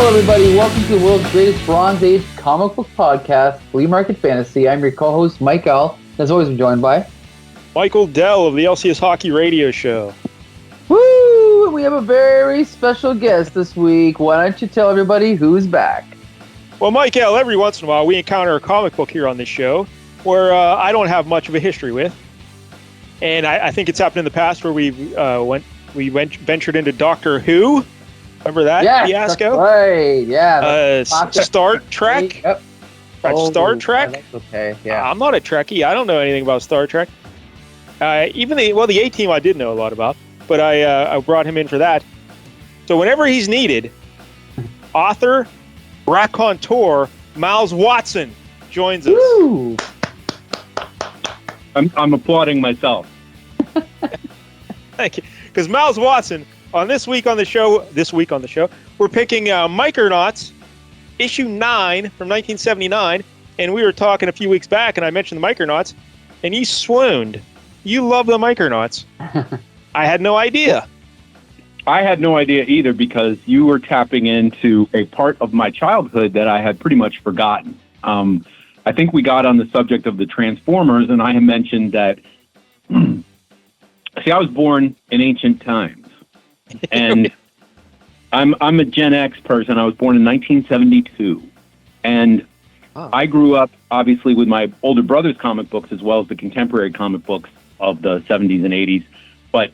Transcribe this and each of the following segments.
Hello, everybody. Welcome to the world's greatest Bronze Age comic book podcast, Flea Market Fantasy. I'm your co-host, Mike L. As always, I'm joined by Michael Dell of the LCS Hockey Radio Show. Woo! We have a very special guest this week. Why don't you tell everybody who's back? Well, Mike L., every once in a while we encounter a comic book here on this show where I don't have much of a history with. And I think it's happened in the past where we ventured into Doctor Who. Remember that fiasco? That's right. Yeah. Star Trek. Yep. Star Trek. That's okay. Yeah. I'm not a Trekkie. I don't know anything about Star Trek. Even the A-Team I did know a lot about, but I brought him in for that. So whenever he's needed, author, raconteur, Miles Watson joins us. Woo! I'm applauding myself. Thank you. Because Miles Watson, this week on the show, we're picking Micronauts, issue 9 from 1979, and we were talking a few weeks back, and I mentioned the Micronauts, and you swooned. You love the Micronauts. I had no idea. I had no idea either because you were tapping into a part of my childhood that I had pretty much forgotten. I think we got on the subject of the Transformers, and I had mentioned that, see, I was born in ancient times, and I'm a Gen X person. I was born in 1972, and I grew up, obviously, with my older brother's comic books as well as the contemporary comic books of the 70s and 80s, but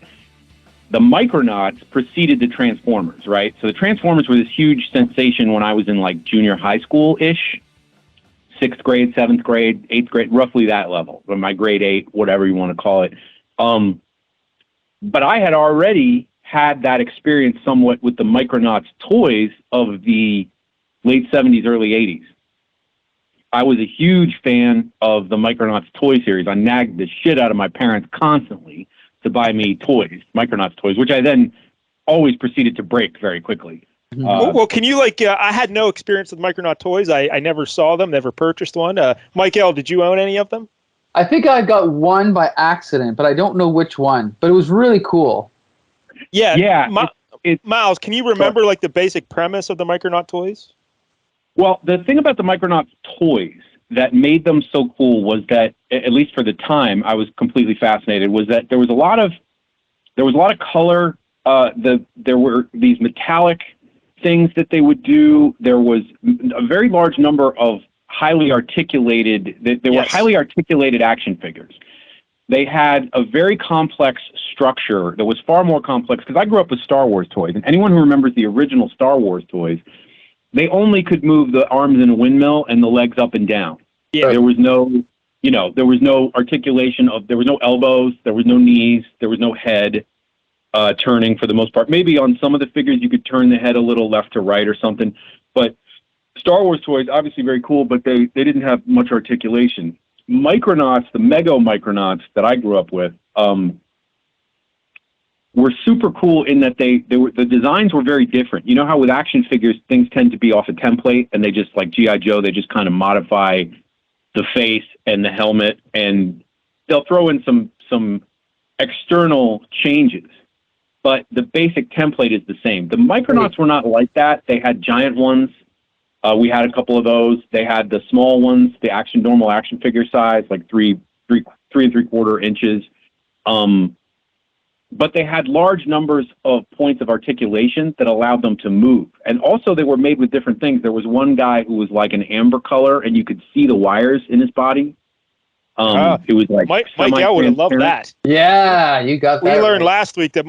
the Micronauts preceded the Transformers, right? So the Transformers were this huge sensation when I was in, like, junior high school-ish, 6th grade, 7th grade, 8th grade, roughly that level, or my grade 8, whatever you want to call it. But I had already had that experience somewhat with the Micronauts toys of the late 70s, early 80s. I was a huge fan of the Micronauts toy series. I nagged the shit out of my parents constantly to buy me toys, Micronauts toys, which I then always proceeded to break very quickly. Well, can you, I had no experience with Micronaut toys. I never saw them, never purchased one. Mike L., did you own any of them? I think I got one by accident, but I don't know which one. But it was really cool. Yeah. Miles, can you remember, the basic premise of the Micronaut toys? Well, the thing about the Micronauts toys that made them so cool was that, at least for the time, I was completely fascinated, was that there was a lot of color. There were these metallic things that they would do. There was a very large number of highly articulated, were highly articulated action figures. They had a very complex structure that was far more complex, because I grew up with Star Wars toys, and anyone who remembers the original Star Wars toys, they only could move the arms in a windmill and the legs up and down. Yeah. There was no, there was no articulation there was no elbows, there was no knees, there was no head turning for the most part. Maybe on some of the figures you could turn the head a little left to right or something, but Star Wars toys, obviously very cool, but they didn't have much articulation. Micronauts, the Mega Micronauts that I grew up with, were super cool in that the designs were very different. You know how with action figures, things tend to be off a template, and they just, like G.I. Joe, they just kind of modify the face and the helmet, and they'll throw in some external changes. But the basic template is the same. The Micronauts were not like that. They had giant ones. We had a couple of those. They had the small ones, the normal action figure size, like 3 3/4 inches. But they had large numbers of points of articulation that allowed them to move. And also they were made with different things. There was one guy who was like an amber color, and you could see the wires in his body. It was like Mike L would have loved that. Yeah, you got that. We learned last week that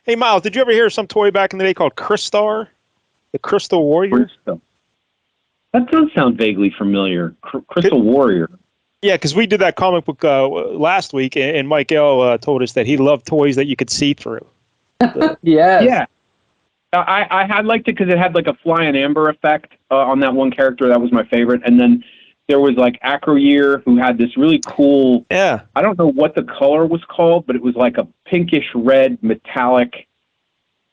Hey, Miles, did you ever hear of some toy back in the day called Crystar? The Crystal Warrior? That does sound vaguely familiar. Crystal Warrior. Yeah, because we did that comic book last week, and Mike L told us that he loved toys that you could see through. Yeah. I had liked it because it had like a fly and amber effect on that one character. That was my favorite. And then there was like Acroyear, who had this really cool, I don't know what the color was called, but it was like a pinkish red metallic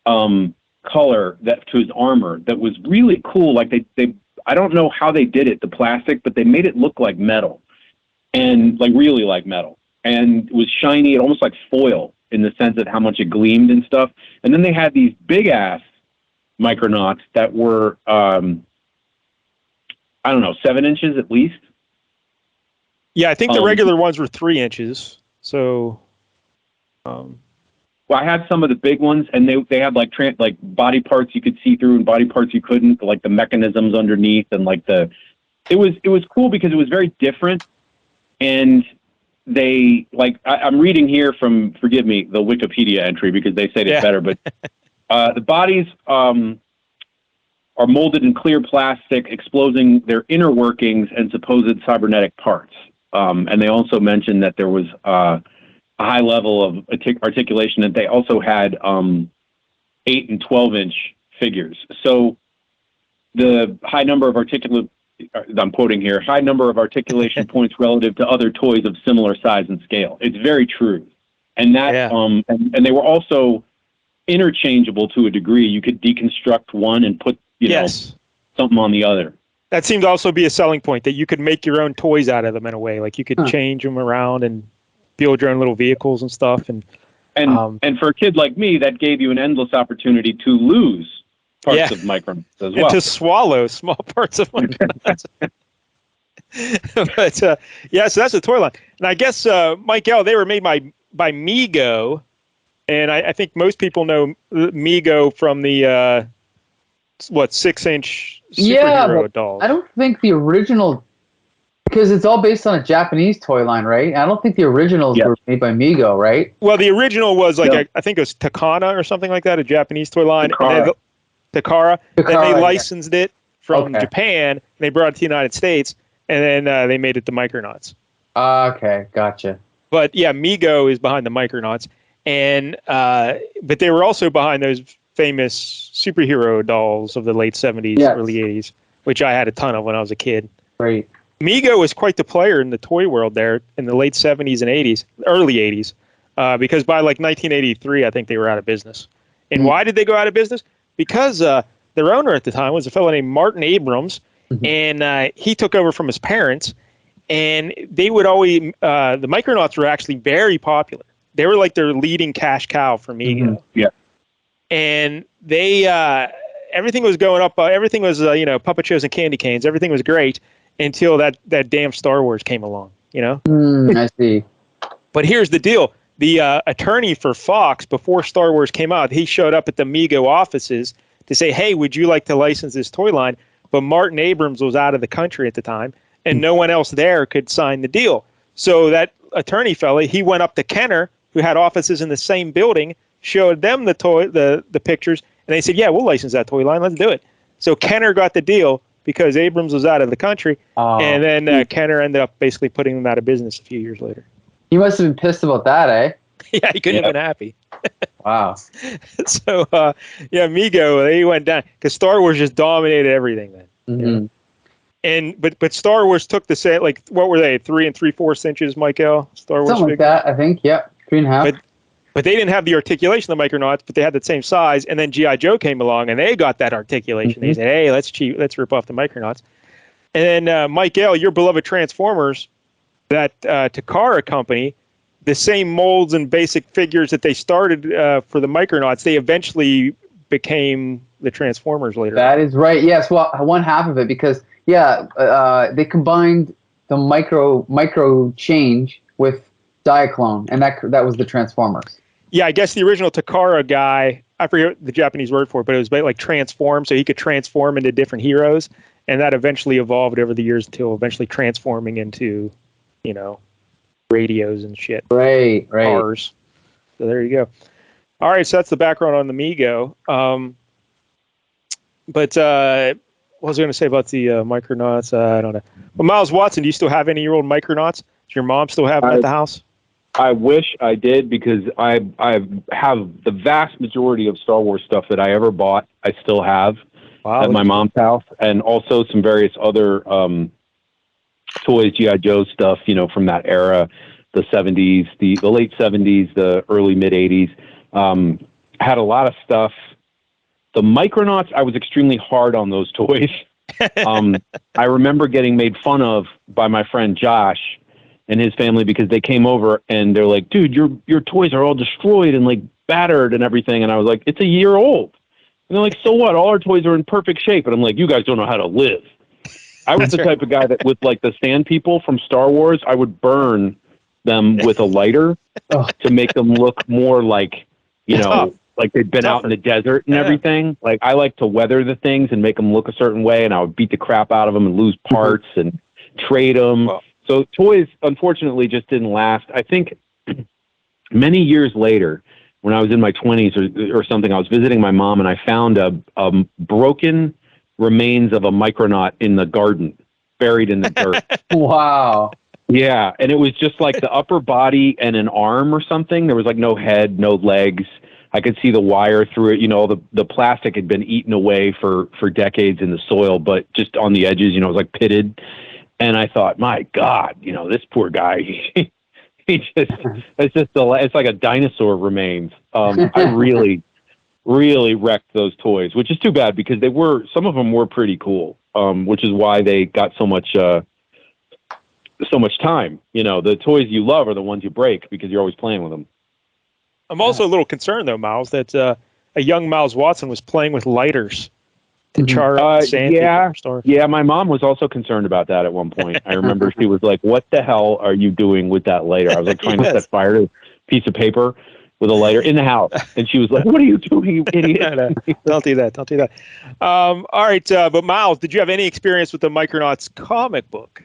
color that to his armor that was really cool. Like they I don't know how they did it, the plastic, but they made it look like metal, and like really like metal, and it was shiny, and almost like foil in the sense of how much it gleamed and stuff. And then they had these big ass Micronauts that were, I don't know, 7 inches at least. Yeah, I think the regular ones were 3 inches. So, well, I had some of the big ones, and they had like body parts you could see through and body parts you couldn't, like the mechanisms underneath, and like it was cool because it was very different. And they I'm reading here from, forgive me, the Wikipedia entry because they said it's better, but the bodies are molded in clear plastic, exposing their inner workings and supposed cybernetic parts. And they also mentioned that there was a high level of articulation, and they also had 8 and 12-inch figures. So the high number of I'm quoting here, high number of articulation points relative to other toys of similar size and scale. It's very true. And that, and they were also interchangeable to a degree. You could deconstruct one and put, you know, something on the other. That seemed to also be a selling point, that you could make your own toys out of them in a way. Like you could change them around and build your own little vehicles and stuff. And for a kid like me, that gave you an endless opportunity to lose parts of Micronauts as well. And to swallow small parts of Micronauts. But so that's the toy line. And I guess, Mike L., they were made by Mego. And I think most people know Mego from the 6-inch superhero dolls. I don't think the original, because it's all based on a Japanese toy line, right? I don't think the originals were made by Mego, right? Well, the original was I think it was Takana or something like that, a Japanese toy line. Takara. Then they licensed it from Japan, and they brought it to the United States, and then they made it the Micronauts. Okay, gotcha. But yeah, Mego is behind the Micronauts, and but they were also behind those famous superhero dolls of the late 70s, early 80s, which I had a ton of when I was a kid. Right. Mego was quite the player in the toy world there in the late 70s and 80s, early 80s, because by like 1983, I think they were out of business. And why did they go out of business? Because their owner at the time was a fellow named Martin Abrams, and he took over from his parents, and they would always, the Micronauts were actually very popular. They were like their leading cash cow for Mego. Yeah. And they, everything was going up, everything was, puppet shows and candy canes. Everything was great until that damn Star Wars came along, I see. But here's the deal. The attorney for Fox, before Star Wars came out, he showed up at the Mego offices to say, hey, would you like to license this toy line? But Martin Abrams was out of the country at the time, and no one else there could sign the deal. So that attorney fella, he went up to Kenner, who had offices in the same building, showed them the pictures, and they said, yeah, we'll license that toy line. Let's do it. So Kenner got the deal because Abrams was out of the country, and then Kenner ended up basically putting them out of business a few years later. You must have been pissed about that, eh? Yeah, he couldn't have been happy. Wow. So, Mego, they went down because Star Wars just dominated everything then. And but Star Wars took the set, like, what were they, 3 3/4 inches, Michael? Star Wars something like that, I think. Yep, 3.5. But they didn't have the articulation of the Micronauts, but they had the same size. And then G.I. Joe came along, and they got that articulation. They said, hey, let's rip off the Micronauts. And then Mike L., your beloved Transformers, that Takara company, the same molds and basic figures that they started for the Micronauts, they eventually became the Transformers later. That is right. Yes, well, one half of it, because they combined the micro change with Diaclone, and that was the Transformers. Yeah, I guess the original Takara guy, I forget the Japanese word for it, but it was like transform, so he could transform into different heroes, and that eventually evolved over the years until eventually transforming into, radios and shit. Right. Cars. So there you go. All right, so that's the background on the Mego. But what was I going to say about the Micronauts? I don't know. Well, Miles Watson, do you still have any of your old Micronauts? Does your mom still have them at the house? I wish I did, because I have the vast majority of Star Wars stuff that I ever bought. I still have at my mom's house, and also some various other toys, G.I. Joe stuff, from that era, the 70s, the late 70s, the early mid 80s. Had a lot of stuff. The Micronauts, I was extremely hard on those toys. I remember getting made fun of by my friend Josh and his family because they came over and they're like, dude, your toys are all destroyed and like battered and everything. And I was like, it's a year old. And they're like, so what? All our toys are in perfect shape. And I'm like, you guys don't know how to live. I was the type of guy that with like the sand people from Star Wars, I would burn them with a lighter to make them look more like, you know, like they'd been out in the desert and everything. Like I like to weather the things and make them look a certain way, and I would beat the crap out of them and lose parts and trade them. So toys, unfortunately, just didn't last. I think many years later, when I was in my 20s or something, I was visiting my mom and I found a broken remains of a Micronaut in the garden, buried in the dirt. Wow. Yeah, and it was just like the upper body and an arm or something. There was like no head, no legs. I could see the wire through it. You know, the plastic had been eaten away for decades in the soil, but just on the edges, you know, it was like pitted. And I thought, my God, you know, this poor guy, it's like a dinosaur remains. I really wrecked those toys, which is too bad because some of them were pretty cool, which is why they got so much time. You know, the toys you love are the ones you break because you're always playing with them. I'm also a little concerned, though, Miles, that a young Miles Watson was playing with lighters to char up sand. Yeah, my mom was also concerned about that at one point. I remember she was like, what the hell are you doing with that lighter? I was like trying to set fire to a piece of paper with a lighter in the house. And she was like, what are you doing, you idiot? No, don't do that. Don't do that. All right, but Miles, did you have any experience with the Micronauts comic book?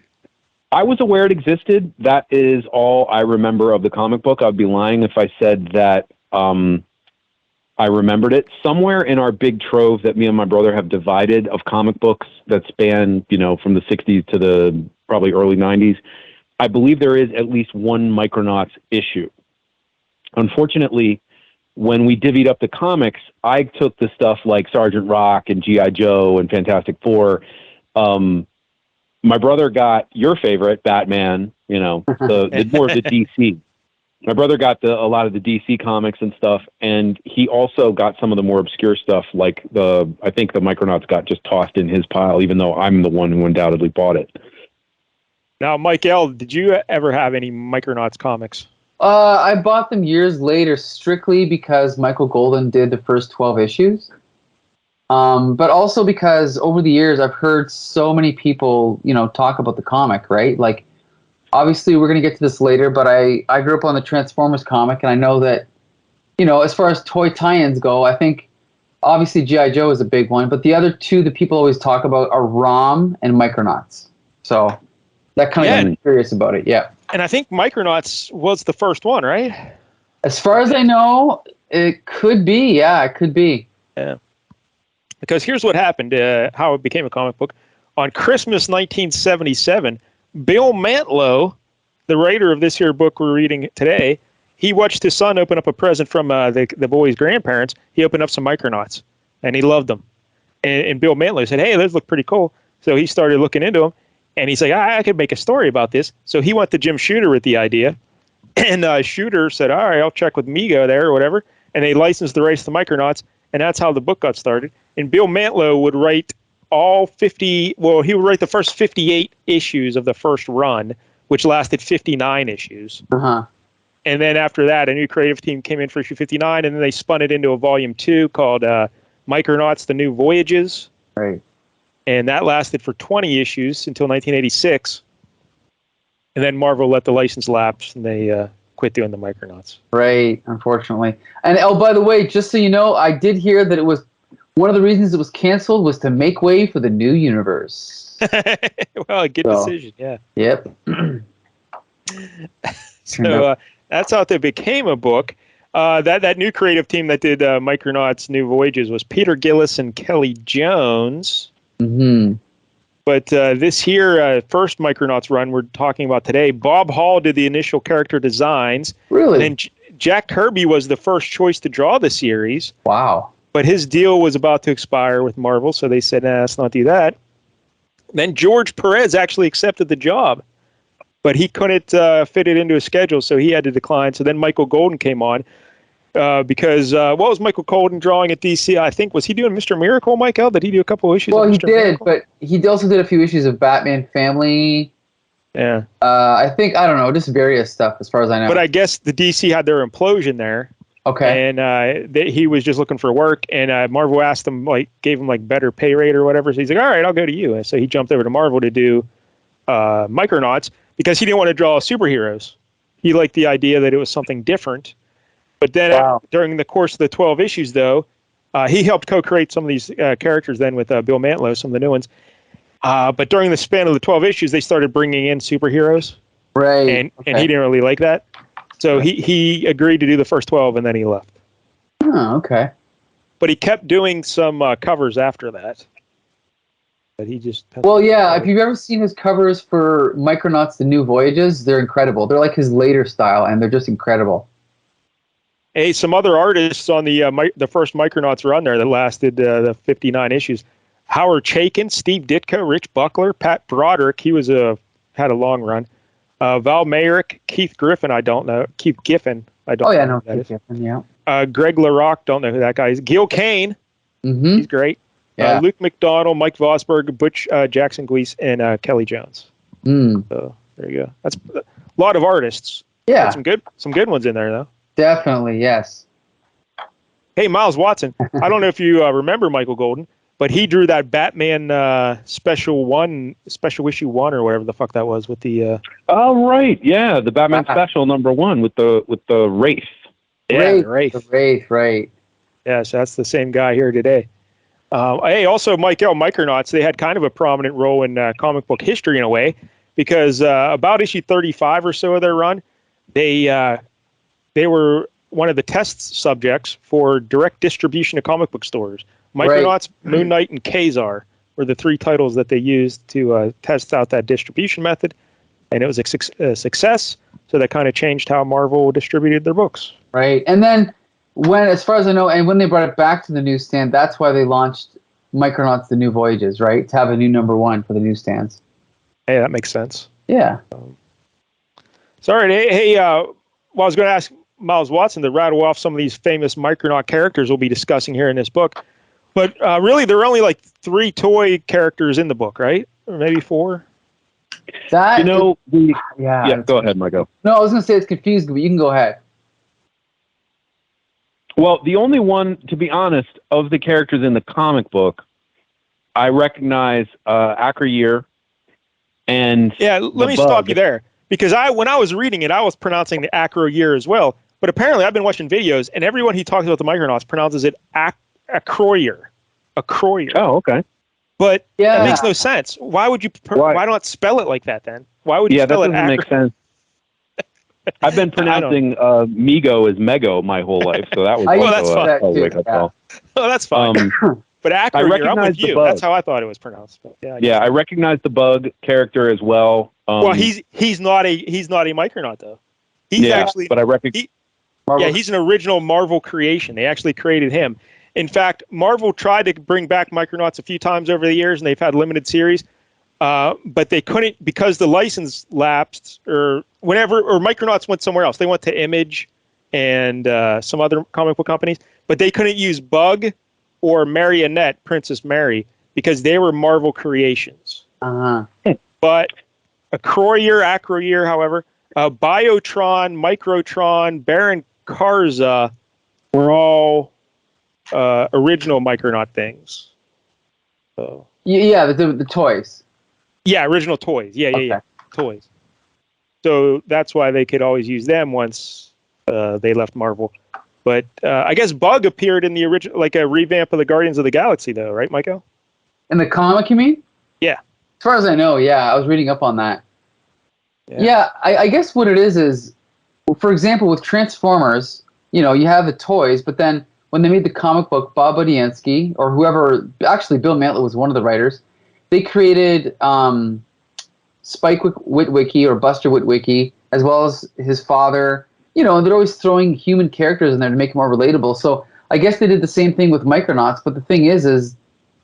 I was aware it existed. That is all I remember of the comic book. I'd be lying if I said that I remembered it. Somewhere in our big trove that me and my brother have divided of comic books that span, you know, from the 60s to the probably early 90s, I believe there is at least one Micronauts issue. Unfortunately, when we divvied up the comics, I took the stuff like Sergeant Rock and G.I. Joe and Fantastic Four. My brother got your favorite, Batman, you know, the more of the DC. My brother got a lot of the DC comics and stuff, and he also got some of the more obscure stuff, like I think the Micronauts got just tossed in his pile, even though I'm the one who undoubtedly bought it. Now, Mike L., did you ever have any Micronauts comics? I bought them years later strictly because Michael Golden did the first 12 issues. But also because over the years I've heard so many people, you know, talk about the comic, right? Like, obviously we're going to get to this later, but I grew up on the Transformers comic, and I know that, you know, as far as toy tie-ins go, I think obviously G.I. Joe is a big one, but the other two that people always talk about are ROM and Micronauts. So that kind of got me curious about it, yeah. And I think Micronauts was the first one, right? As far as I know, it could be, yeah, it could be. Yeah. Because here's what happened, how it became a comic book. On Christmas 1977, Bill Mantlo, the writer of this here book we're reading today, he watched his son open up a present from the boy's grandparents. He opened up some Micronauts, and he loved them. And Bill Mantlo said, hey, those look pretty cool. So he started looking into them, and he's like, I could make a story about this. So he went to Jim Shooter with the idea, and Shooter said, all right, I'll check with Mego there or whatever, and they licensed the rights to Micronauts, and that's how the book got started. And Bill Mantlo would write he would write the first 58 issues of the first run, which lasted 59 issues. Uh-huh. And then after that, a new creative team came in for issue 59, and then they spun it into a volume 2 called Micronauts, The New Voyages. Right. And that lasted for 20 issues until 1986. And then Marvel let the license lapse, and they quit doing the Micronauts. Right, unfortunately. And by the way, just so you know, I did hear that it was one of the reasons it was canceled was to make way for the new universe. Well, a good decision, yeah. Yep. So that's how it became a book. That new creative team that did Micronauts New Voyages was Peter Gillis and Kelly Jones. Mm-hmm. But this here first Micronauts run we're talking about today, Bob Hall did the initial character designs. Really? And Jack Kirby was the first choice to draw the series. Wow. But his deal was about to expire with Marvel, so they said, let's not do that. Then George Perez actually accepted the job, but he couldn't fit it into his schedule, so he had to decline. So then Michael Golden came on because what was Michael Golden drawing at DC? I think, was he doing Mr. Miracle, Mike L? Did he do a couple of issues of Mr. Miracle? Well, he did, but he also did a few issues of Batman Family. Yeah. I think, I don't know, just various stuff as far as I know. But I guess the DC had their implosion there. Okay. And he was just looking for work, and Marvel asked him, like, gave him like better pay rate or whatever. So he's like, all right, I'll go to you. And so he jumped over to Marvel to do Micronauts because he didn't want to draw superheroes. He liked the idea that it was something different. But then during the course of the 12 issues, though, he helped co-create some of these characters then with Bill Mantlo, some of the new ones. But during the span of the 12 issues, they started bringing in superheroes. Right. And he didn't really like that. So he agreed to do the first 12, and then he left. Oh, okay. But he kept doing some covers after that. But he just... Well, yeah, if you've ever seen his covers for Micronauts, The New Voyages, they're incredible. They're like his later style, and they're just incredible. Hey, some other artists on the first Micronauts run there that lasted the 59 issues. Howard Chaykin, Steve Ditko, Rich Buckler, Pat Broderick, he was had a long run. Val Mayrick, Keith Giffen, I don't know who that is. Giffen, yeah. Greg LaRocque, don't know who that guy is. Gil Kane, he's great. Yeah. Luke McDonald, Mike Vosberg, Butch Jackson Gleason, and Kelly Jones. So there you go. That's a lot of artists. Yeah. Got some good ones in there, though. Definitely, yes. Hey, Miles Watson, I don't know if you remember Michael Golden, but he drew that Batman special issue 1 or whatever the fuck that was with the. Oh right, yeah, the Batman special #1 with the Wraith. Yeah, Wraith. The Wraith, right? Yeah, so that's the same guy here today. Hey, also Micronauts, they had kind of a prominent role in comic book history in a way, because about issue 35 or so of their run, they were one of the test subjects for direct distribution to comic book stores. Micronauts, Moon Knight, and Kazar were the 3 titles that they used to test out that distribution method, and it was a success. So that kind of changed how Marvel distributed their books. Right, and then as far as I know, and when they brought it back to the newsstand, that's why they launched Micronauts: The New Voyages, right? To have a new #1 for the newsstands. Hey, that makes sense. Yeah. Sorry, hey, I was going to ask Miles Watson to rattle off some of these famous Micronaut characters we'll be discussing here in this book. But really, there are only like 3 toy characters in the book, right? Or maybe 4? Yeah. Go ahead, Michael. No, I was going to say it's confusing, but you can go ahead. Well, the only one, to be honest, of the characters in the comic book, I recognize Acroyear and let me stop you there, because when I was reading it, I was pronouncing the Acroyear as well. But apparently, I've been watching videos, and everyone who talks about the Micronauts pronounces it Acroyear. Acroyear. Oh, okay. But that makes no sense. Why would you? Why not spell it like that then? Why would you spell it? Yeah, that doesn't make sense. I've been pronouncing Mego as Mego my whole life, so that was that's fine. Oh, that's fine. But Acroyear, I'm with you. That's how I thought it was pronounced. But I recognize the Bug character as well. Well, he's not a Micronaut though. He's actually, but I recognize. He's an original Marvel creation. They actually created him. In fact, Marvel tried to bring back Micronauts a few times over the years, and they've had limited series. But they couldn't, because the license lapsed, or Micronauts went somewhere else. They went to Image and some other comic book companies, but they couldn't use Bug or Marionette, Princess Mary, because they were Marvel creations. But Acroyear, however, Biotron, Microtron, Baron Karza were all original Micronaut things. So. Yeah, the toys. Yeah, original toys. Yeah, toys. So that's why they could always use them once they left Marvel. But I guess Bug appeared in the original, like a revamp of the Guardians of the Galaxy, though, right, Michael? In the comic, you mean? Yeah. As far as I know, I was reading up on that. Yeah, I guess what it is, for example, with Transformers, you have the toys, but then when they made the comic book, Bob Budiansky, or whoever, actually Bill Mantlo was one of the writers, they created Spike Witwicky or Buster Witwicky, as well as his father, and they're always throwing human characters in there to make it more relatable. So I guess they did the same thing with Micronauts, but the thing is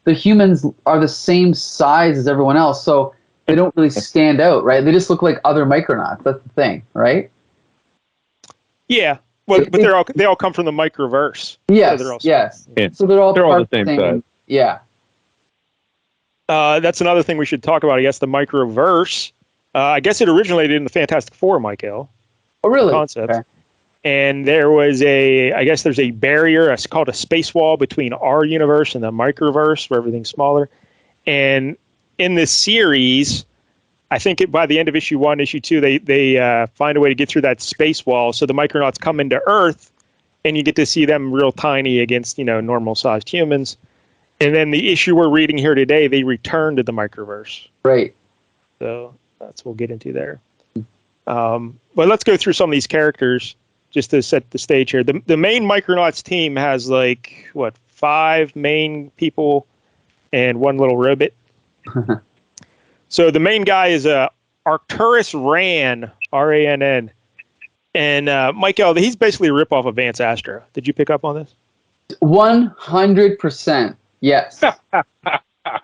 the humans are the same size as everyone else, so they don't really stand out, right? They just look like other Micronauts. That's the thing, right? Yeah. Well, but they all come from the Microverse. Yes, so yes. Yeah. So they're all the same size. Yeah. That's another thing we should talk about, I guess, the Microverse. I guess it originated in the Fantastic Four, Michael. Oh, really? Concept. Okay. And there was I guess there's a barrier, it's called a space wall between our universe and the microverse where everything's smaller. And in this series, I think by the end of issue 1, issue 2, they find a way to get through that space wall. So the Micronauts come into Earth, and you get to see them real tiny against, normal-sized humans. And then the issue we're reading here today, they return to the microverse. Right. So that's what we'll get into there. But let's go through some of these characters just to set the stage here. The main Micronauts team has 5 main people and 1 little robot. So the main guy is Arcturus Rann, Rann. And Michael, he's basically a ripoff of Vance Astro. Did you pick up on this? 100%. Yes.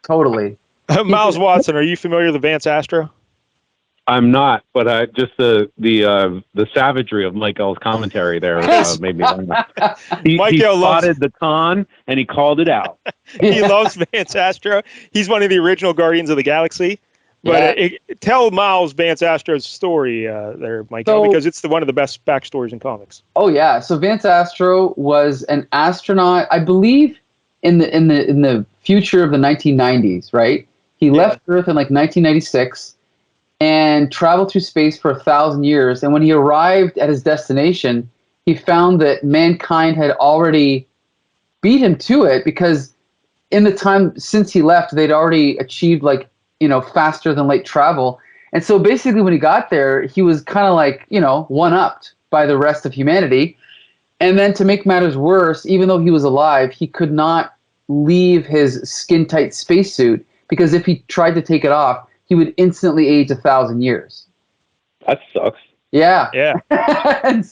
Totally. Miles Watson, are you familiar with Vance Astro? I'm not, but just the savagery of Michael's commentary there made me wonder. He spotted the con and he called it out. He loves Vance Astro. He's one of the original Guardians of the Galaxy. But tell Miles Vance Astro's story there, Michael, because it's one of the best backstories in comics. Oh yeah, so Vance Astro was an astronaut, I believe, in the future of the 1990s. Right? He left Earth in 1996. And traveled through space for 1,000 years. And when he arrived at his destination, he found that mankind had already beat him to it, because in the time since he left, they'd already achieved faster than light travel. And so basically when he got there, he was kind of one-upped by the rest of humanity. And then to make matters worse, even though he was alive, he could not leave his skin-tight spacesuit, because if he tried to take it off, he would instantly age 1,000 years. That sucks. Yeah. Yeah. and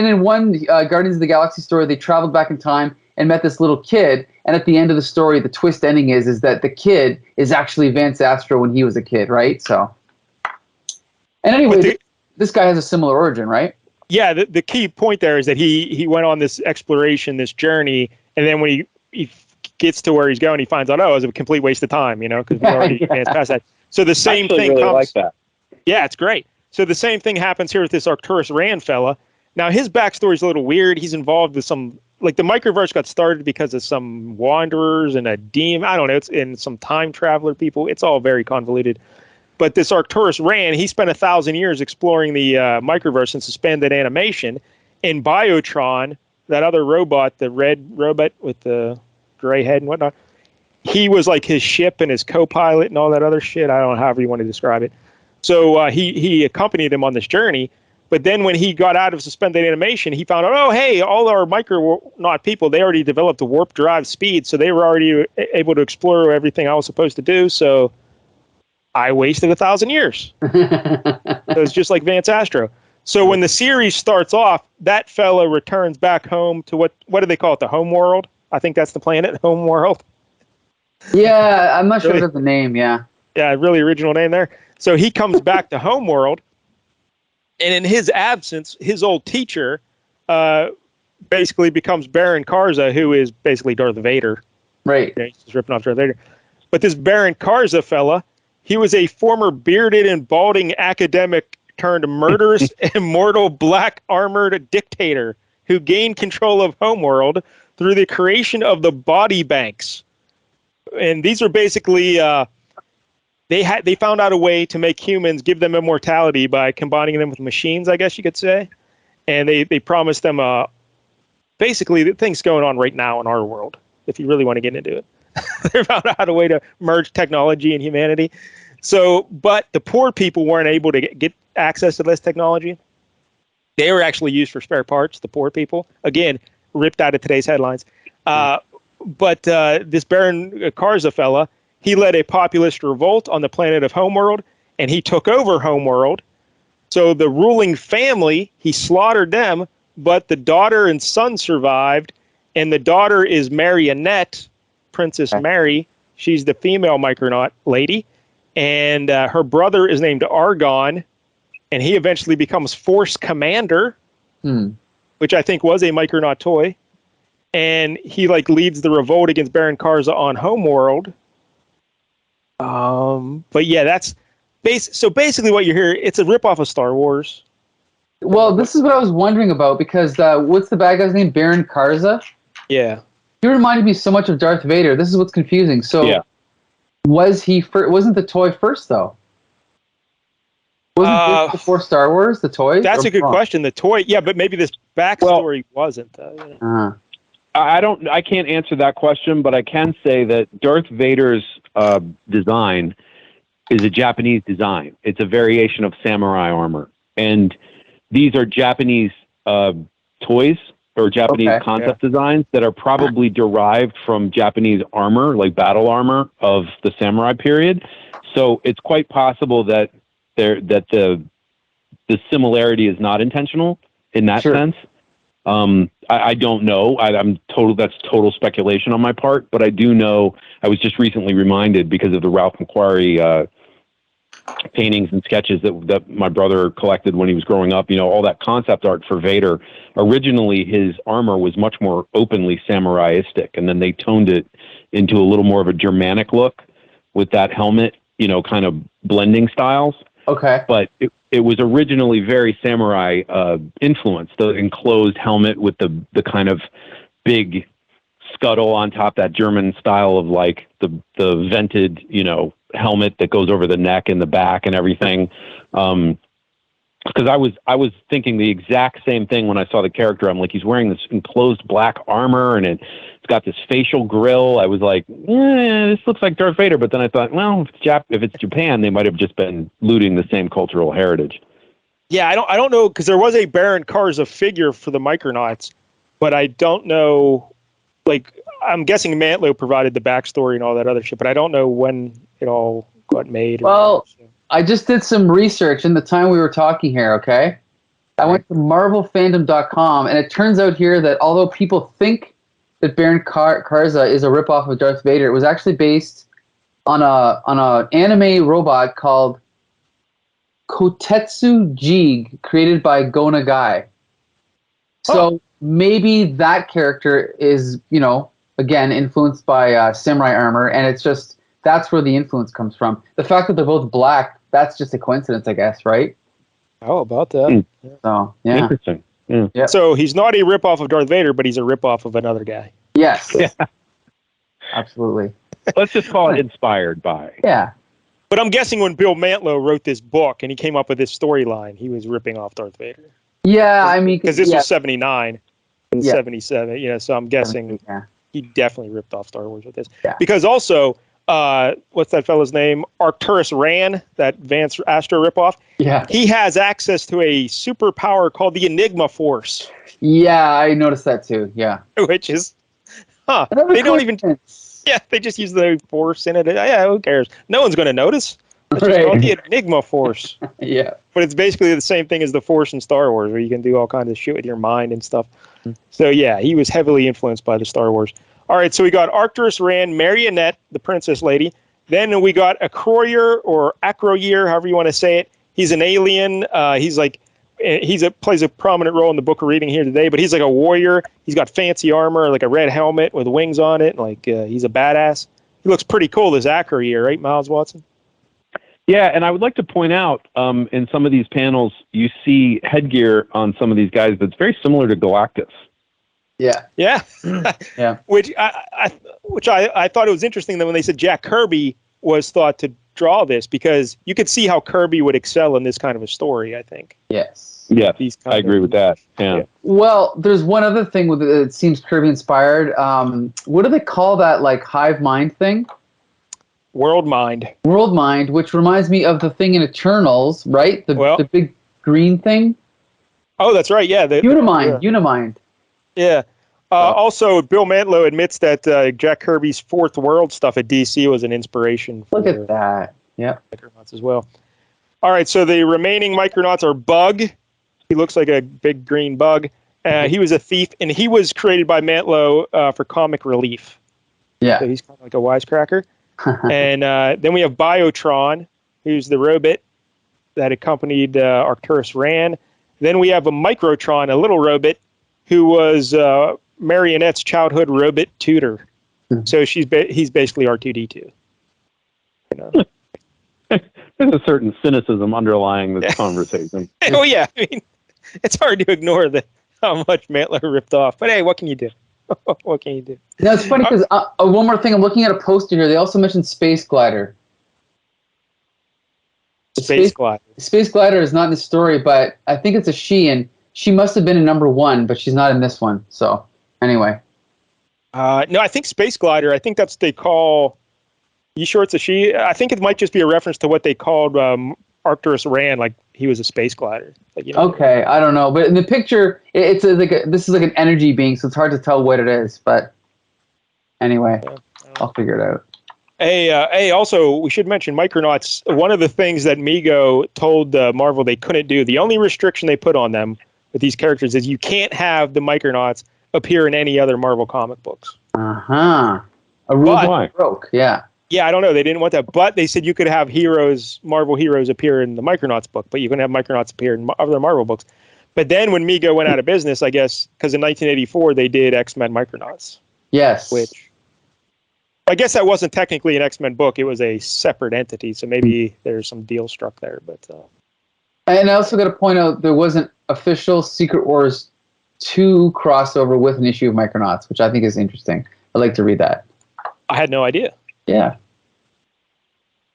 in one Guardians of the Galaxy story, they traveled back in time and met this little kid. And at the end of the story, the twist ending is that the kid is actually Vance Astro when he was a kid, right? So, and anyway, this guy has a similar origin, right? Yeah. The key point there is that he went on this exploration, this journey, and then when he gets to where he's going, he finds out, it was a complete waste of time, because we already advanced past that. So the same thing really comes. Like that. Yeah, it's great. So the same thing happens here with this Arcturus Rann fella. Now his backstory is a little weird. He's involved with some, the microverse got started because of some wanderers and a demon. I don't know. It's in some time traveler people. It's all very convoluted. But this Arcturus Rann, he spent 1,000 years exploring the microverse in suspended animation. And Biotron, that other robot, the red robot with the gray head and whatnot, he was like his ship and his co-pilot and all that other shit. I don't know, however you want to describe it. So he accompanied him on this journey. But then when he got out of suspended animation, he found out, all our Micronaut people, they already developed a warp drive speed, so they were already able to explore everything I was supposed to do. So I wasted 1,000 years. So it's just like Vance Astro. So when the series starts off, that fella returns back home to what do they call it? The home world? I think that's the planet, home world. Yeah, I'm not sure that's the name, yeah. Yeah, really original name there. So he comes back to Homeworld, and in his absence, his old teacher basically becomes Baron Karza, who is basically Darth Vader. Right. Yeah, he's just ripping off Darth Vader. But this Baron Karza fella, he was a former bearded and balding academic turned murderous, immortal, black-armored dictator who gained control of Homeworld through the creation of the body banks. And these are basically... They found out a way to make humans, give them immortality by combining them with machines, I guess you could say. And they promised them basically the things going on right now in our world, if you really want to get into it. They found out a way to merge technology and humanity. So, but the poor people weren't able to get access to this technology. They were actually used for spare parts, the poor people. Again, ripped out of today's headlines. But this Baron Karza fella, he led a populist revolt on the planet of Homeworld, and he took over Homeworld. So the ruling family, he slaughtered them, but the daughter and son survived, and the daughter is Marionette, Princess Mary. She's the female Micronaut lady, and her brother is named Argon, and he eventually becomes Force Commander, which I think was a Micronaut toy, and he leads the revolt against Baron Karza on Homeworld. But yeah, that's so basically what you hear. It's a ripoff of Star Wars. Well, this is what I was wondering about because what's the bad guy's name? Baron Karza. Yeah. He reminded me so much of Darth Vader. This is what's confusing. So, Yeah. was he? Wasn't the toy first though? Wasn't this before Star Wars? The toys? That's a good question. The toy, yeah, but maybe this backstory wasn't. You know. I can't answer that question, but I can say that Darth Vader's design is a Japanese design. It's a variation of samurai armor, and these are Japanese toys or Japanese concept designs that are probably derived from Japanese armor, like battle armor of the samurai period. So it's quite possible that the similarity is not intentional in that sense. I don't know. That's total speculation on my part, but I do know. I was just recently reminded because of the Ralph McQuarrie paintings and sketches that my brother collected when he was growing up. You know, all that concept art for Vader. Originally, his armor was much more openly samurai-istic, and then they toned it into a little more of a Germanic look with that helmet, you know, kind of blending styles. Okay. But it was originally very samurai influenced, the enclosed helmet with the kind of big scuttle on top, that German style of like the vented, you know, helmet that goes over the neck and the back and everything. Because I was thinking the exact same thing when I saw the character. I'm like, he's wearing this enclosed black armor and it's got this facial grill. I was like, this looks like Darth Vader. But then I thought, well, if it's Japan, they might have just been looting the same cultural heritage. Yeah, I don't know, because there was a Baron Karza figure for the Micronauts, but I don't know. Like, I'm guessing Mantlo provided the backstory and all that other shit, but I don't know when it all got made. Well, I just did some research in the time we were talking here, okay? I went to marvelfandom.com, and it turns out here that although people think that Baron Karza is a ripoff of Darth Vader, it was actually based on a anime robot called Kotetsu Jig, created by Go Nagai. So maybe that character is, you know, again, influenced by samurai armor, and it's just, that's where the influence comes from. The fact that they're both black, that's just a coincidence, I guess, right? How about that? So, yeah. Interesting. Yeah. Yep. So he's not a ripoff of Darth Vader, but he's a ripoff of another guy. Yes. Yeah. Absolutely. Let's just call it inspired by. Yeah. But I'm guessing when Bill Mantlo wrote this book and he came up with this storyline, he was ripping off Darth Vader. Yeah, I mean, because this was 79 and 77, you know, so I'm guessing he definitely ripped off Star Wars with this. Yeah. Because also, what's that fellow's name? Arcturus Ran, that Vance Astro ripoff. Yeah. He has access to a superpower called the Enigma Force. Yeah, I noticed that too. Yeah. Which is, they don't even. Yeah, they just use the Force in it. Yeah, who cares? No one's going to notice. It's just called the Enigma Force. Yeah. But it's basically the same thing as the Force in Star Wars, where you can do all kinds of shit with your mind and stuff. So yeah, he was heavily influenced by the Star Wars. All right, so we got Arcturus Ran, Marionette, the princess lady. Then we got Acroyer or Acroyer, however you want to say it. He's an alien. Plays a prominent role in the book we're reading here today, but he's like a warrior. He's got fancy armor, like a red helmet with wings on it. Like he's a badass. He looks pretty cool, this Acroyer, right, Miles Watson? Yeah, and I would like to point out in some of these panels, you see headgear on some of these guys that's very similar to Galactus. Yeah. Yeah. Yeah. Which I thought it was interesting that when they said Jack Kirby was thought to draw this, because you could see how Kirby would excel in this kind of a story, I think. Yes. Yeah, I agree with that. Yeah. Well, there's one other thing with it that seems Kirby inspired. What do they call that, like, hive mind thing? World Mind, which reminds me of the thing in Eternals, right? The big green thing. Oh, that's right. Yeah. Unimind. Yeah. Also, Bill Mantlo admits that Jack Kirby's Fourth World stuff at DC was an inspiration for Look at that. Yeah. Micronauts as well. All right, so the remaining Micronauts are Bug. He looks like a big green bug. He was a thief, and he was created by Mantlo for comic relief. Yeah. So he's kind of like a wisecracker. And then we have Biotron, who's the robot that accompanied Arcturus Ran. Then we have a Microtron, a little robot, who was Marionette's childhood robot tutor. So he's basically R2-D2. You know? There's a certain cynicism underlying this conversation. Oh yeah, I mean, it's hard to ignore how much Mantlo ripped off. But hey, what can you do? What can you do? Now it's funny because one more thing, I'm looking at a poster here. They also mentioned Space Glider. Space Glider. Space Glider is not in the story, but I think it's a she, and she must have been in #1, but she's not in this one. So anyway. No, I think Space Glider. I think that's what they call. You sure it's a she? I think it might just be a reference to what they called Arcturus Rand, like he was a space glider. Like, you know, Okay, I don't know, but in the picture, this is like an energy being, so it's hard to tell what it is. But anyway, I'll figure it out. Hey, also, we should mention Micronauts. One of the things that Mego told Marvel they couldn't do, the only restriction they put on them with these characters is you can't have the Micronauts appear in any other Marvel comic books. A rule broke, yeah. Yeah, I don't know. They didn't want that, but they said you could have Marvel heroes appear in the Micronauts book, but you couldn't have Micronauts appear in other Marvel books. But then when Mego went out of business, I guess, because in 1984 they did X-Men Micronauts. Yes. Which I guess that wasn't technically an X-Men book; it was a separate entity. So maybe there's some deal struck there. But and I also got to point out there was an official Secret Wars 2 crossover with an issue of Micronauts, which I think is interesting. I'd like to read that. I had no idea. Yeah.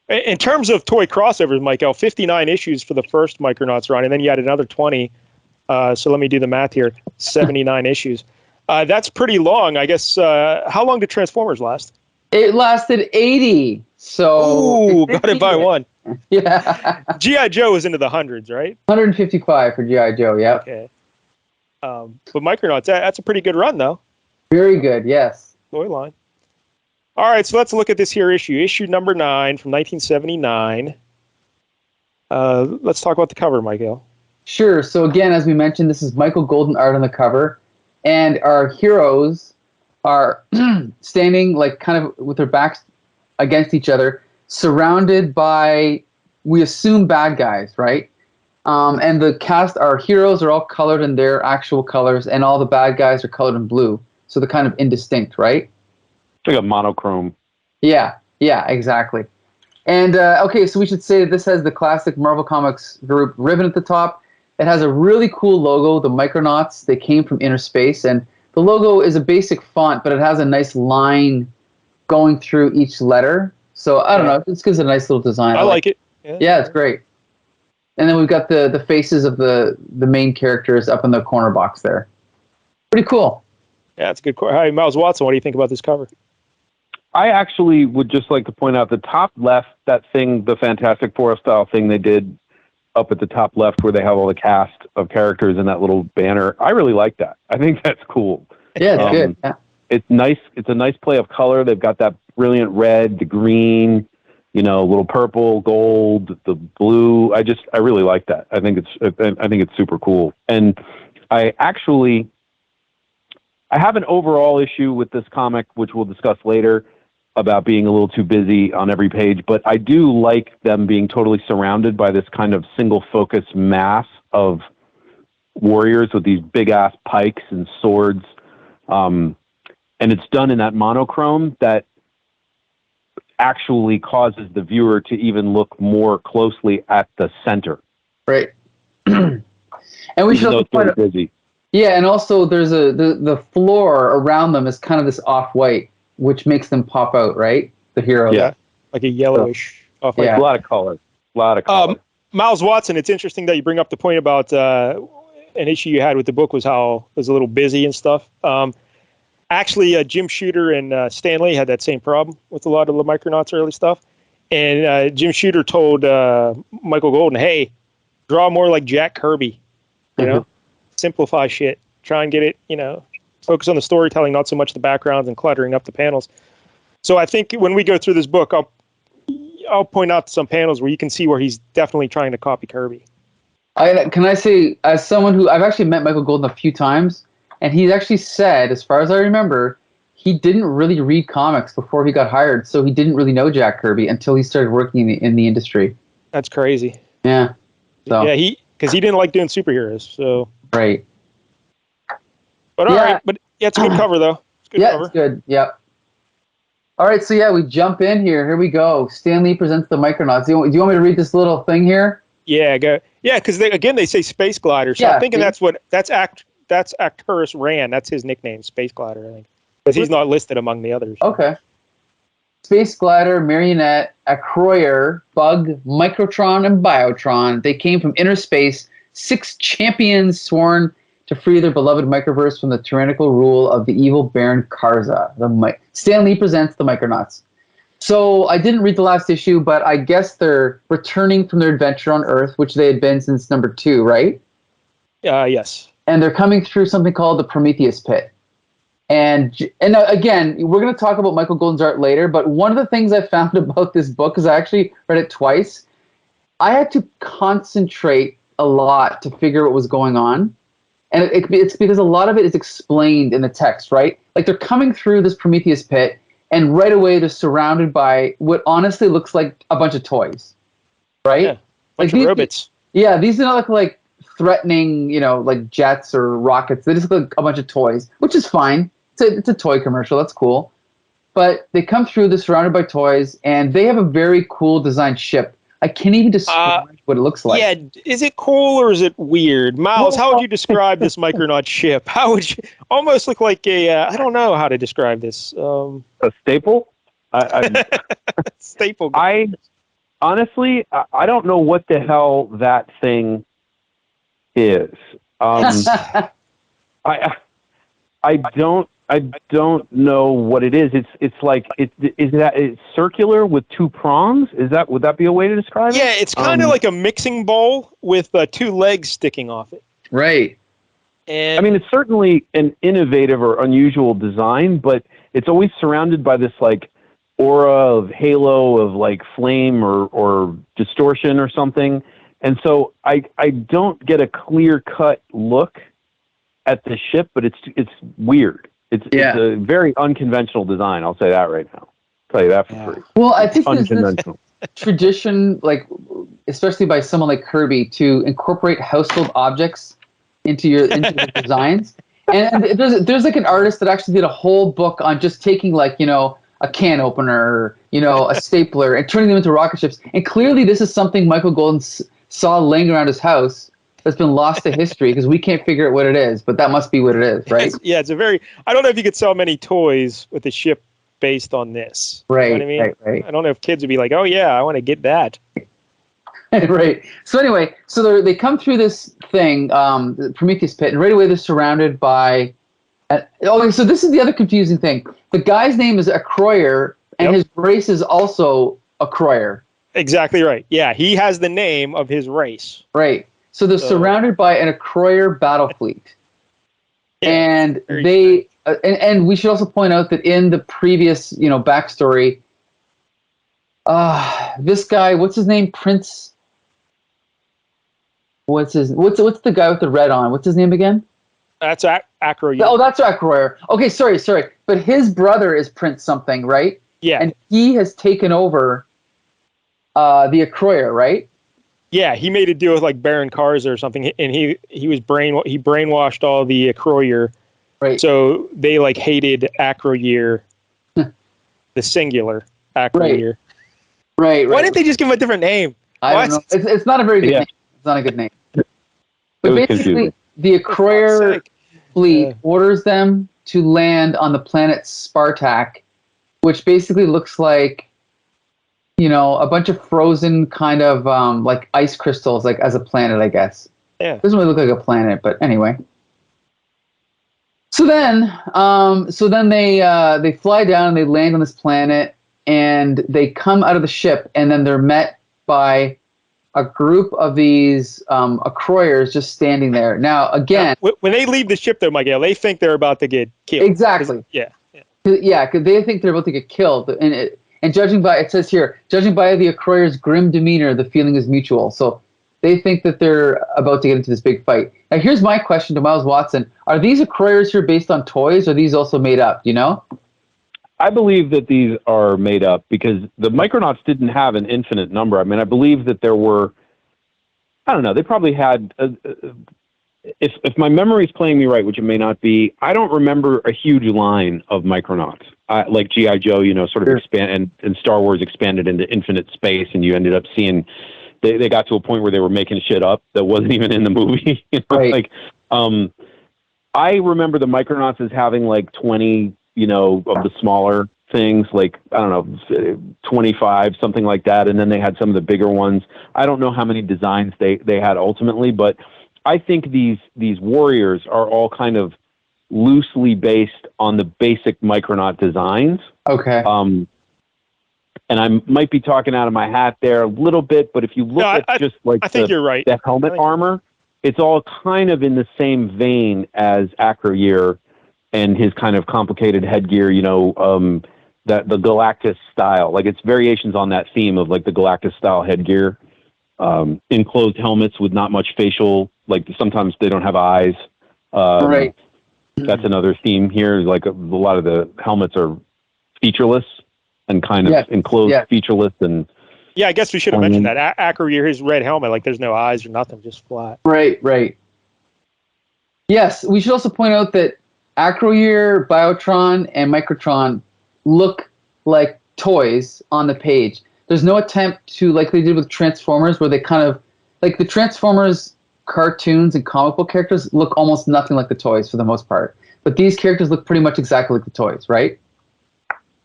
In terms of toy crossovers, Michael, 59 issues for the first Micronauts run, and then you had another 20. So let me do the math here. 79 issues. That's pretty long. I guess, how long did Transformers last? It lasted 80. So. Ooh, got it by one. Yeah. G.I. Joe is into the hundreds, right? 155 for G.I. Joe, yeah. Okay. But Micronauts, that's a pretty good run, though. Very good, yes. Toy line. All right, so let's look at this here issue number 9 from 1979. Let's talk about the cover, Michael. Sure. So again, as we mentioned, this is Michael Golden art on the cover, and our heroes are standing like kind of with their backs against each other, surrounded by, we assume, bad guys, right? And the cast, our heroes are all colored in their actual colors, and all the bad guys are colored in blue, so they're kind of indistinct, right? It's like a monochrome. Yeah, exactly. And okay, so we should say that this has the classic Marvel Comics group ribbon at the top. It has a really cool logo, the Micronauts. They came from inner space, and the logo is a basic font, but it has a nice line going through each letter. So I don't know, it just gives it a nice little design. I like it. Yeah, it's great. And then we've got the faces of the main characters up in the corner box there. Pretty cool. Yeah, it's a good. Hi, Miles Watson. What do you think about this cover? I actually would just like to point out the top left, that thing, the Fantastic Four style thing they did up at the top left where they have all the cast of characters in that little banner. I really like that. I think that's cool. Yeah, it's good. Yeah. It's nice. It's a nice play of color. They've got that brilliant red, the green, little purple, gold, the blue. I really like that. I think it's super cool. And I have an overall issue with this comic, which we'll discuss later, about being a little too busy on every page, but I do like them being totally surrounded by this kind of single focus mass of warriors with these big ass pikes and swords. And it's done in that monochrome that actually causes the viewer to even look more closely at the center. Right. And we should also point out, busy. yeah, and also there's the floor around them is kind of this off-white, which makes them pop out, right? The heroes. Yeah, like a yellowish off-white. Yeah. A lot of color. Miles Watson, it's interesting that you bring up the point about an issue you had with the book was how it was a little busy and stuff. Actually, Jim Shooter and Stan Lee had that same problem with a lot of the Micronauts early stuff. And Jim Shooter told Michael Golden, hey, draw more like Jack Kirby, simplify shit, try and get it, focus on the storytelling, not so much the backgrounds and cluttering up the panels. So I think when we go through this book, I'll point out some panels where you can see where he's definitely trying to copy Kirby. Can I say, as someone who, I've actually met Michael Golden a few times, and he's actually said, as far as I remember, he didn't really read comics before he got hired, so he didn't really know Jack Kirby until he started working in the industry. That's crazy. Yeah. So. Yeah, because he didn't like doing superheroes. So. Right. But all right, but yeah, it's a good cover though. It's good cover. It's good. Yep. All right, so yeah, we jump in here. Here we go. Stan Lee presents the Micronauts. Do you want me to read this little thing here? Yeah, go. Yeah, because they say space glider. So Yeah, I'm thinking see? that's Arcturus Rand. That's his nickname, space glider. I think because he's not listed among the others. Okay. Space Glider, Marionette, Acroyer, Bug, Microtron, and Biotron. They came from inner space, 6 champions sworn to free their beloved microverse from the tyrannical rule of the evil Baron Karza. Stan Lee presents the Micronauts. So I didn't read the last issue, but I guess they're returning from their adventure on Earth, which they had been since number 2, right? Yes. And they're coming through something called the Prometheus Pit. And again, we're going to talk about Michael Golden's art later, but one of the things I found about this book, because I actually read it twice, I had to concentrate a lot to figure out what was going on. And it's because a lot of it is explained in the text, right? Like they're coming through this Prometheus Pit, and right away they're surrounded by what honestly looks like a bunch of toys, right? Yeah, bunch like of robots. Yeah, these do not look like threatening, like jets or rockets. They just look like a bunch of toys, which is fine. It's a toy commercial. That's cool. But they come through, they're surrounded by toys, and they have a very cool designed ship. I can't even describe what it looks like. Yeah, is it cool or is it weird? Miles, how would you describe this Micronaut ship? How would you almost look like I don't know how to describe this. A staple? Staple. Honestly, I don't know what the hell that thing is. I don't know what it is. It's like it's circular with 2 prongs. Would that be a way to describe it? Yeah, it's kind of like a mixing bowl with 2 legs sticking off it. Right. And I mean, it's certainly an innovative or unusual design, but it's always surrounded by this like aura of halo of like flame or distortion or something. And so I don't get a clear cut look at the ship, but it's weird. It's a very unconventional design. I'll say that right now. I'll tell you that for free. Well, I think there's unconventional this tradition, like especially by someone like Kirby, to incorporate household objects into your designs. And there's like an artist that actually did a whole book on just taking like a can opener, a stapler, and turning them into rocket ships. And clearly, this is something Michael Golden saw laying around his house that's been lost to history because we can't figure out what it is, but that must be what it is, right? It's a very. I don't know if you could sell many toys with a ship based on this. Right. You know what I mean? Right. I don't know if kids would be like, "Oh yeah, I want to get that." Right. So anyway, they come through this thing, the Prometheus Pit, and right away they're surrounded by. So this is the other confusing thing. The guy's name is Acroyer, and his race is also Acroyer. Exactly right. Yeah, he has the name of his race. Right. So they're surrounded by an Acroyer battle fleet. Yeah, and they and we should also point out that in the previous, backstory, this guy, what's his name? Prince. What's the guy with the red on? What's his name again? That's Acroyer. Oh, that's Acroyer. Okay, sorry. But his brother is Prince something, right? Yeah. And he has taken over the Acroyer, right? Yeah, he made a deal with like Baron Karza or something, and he brainwashed all the Acroyer. Right. So they like hated Acroyer, the singular Acroyer. Right. Why didn't they just give him a different name? I don't know. It's not a very good name. It's not a good name. But basically, the Acroyer fleet orders them to land on the planet Spartak, which basically looks like, a bunch of frozen kind of like ice crystals, like as a planet, I guess. Yeah. It doesn't really look like a planet, but anyway. So then they fly down and they land on this planet, and they come out of the ship, and then they're met by a group of these Acroyers just standing there. Now, again, when they leave the ship, though, Miguel, they think they're about to get killed. Exactly. Yeah, because they think they're about to get killed, and judging by the Acroyers' grim demeanor, the feeling is mutual. So they think that they're about to get into this big fight. Now, here's my question to Miles Watson: are these Acroyers here based on toys, or are these also made up? Do you know? I believe that these are made up because the Micronauts didn't have an infinite number. I mean, I believe that there were, I don't know, they probably had, if my memory is playing me right, which it may not be, I don't remember a huge line of Micronauts. Like G.I. Joe, sort of expand, and Star Wars expanded into infinite space, and you ended up seeing, they got to a point where they were making shit up that wasn't even in the movie. Right. Like, I remember the Micronauts as having like 20, of the smaller things, like, I don't know, 25, something like that. And then they had some of the bigger ones. I don't know how many designs they had ultimately, but I think these warriors are all kind of loosely based on the basic Micronaut designs. Okay. And I might be talking out of my hat there a little bit, but if you look at just like I think you're right. the helmet armor, it's all kind of in the same vein as Acroyear and his kind of complicated headgear, that the Galactus style. Like, it's variations on that theme of like the Galactus style headgear, enclosed helmets with not much facial, like sometimes they don't have eyes. Right. That's another theme here. Like a lot of the helmets are featureless and kind of enclosed, featureless, and I guess we should have mentioned that. Acroyear, his red helmet, like there's no eyes or nothing, just flat. Right. Yes, we should also point out that Acroyear, Biotron, and Microtron look like toys on the page. There's no attempt to, like they did with Transformers, where they kind of, like the Transformers cartoons and comic book characters look almost nothing like the toys for the most part. But these characters look pretty much exactly like the toys, right?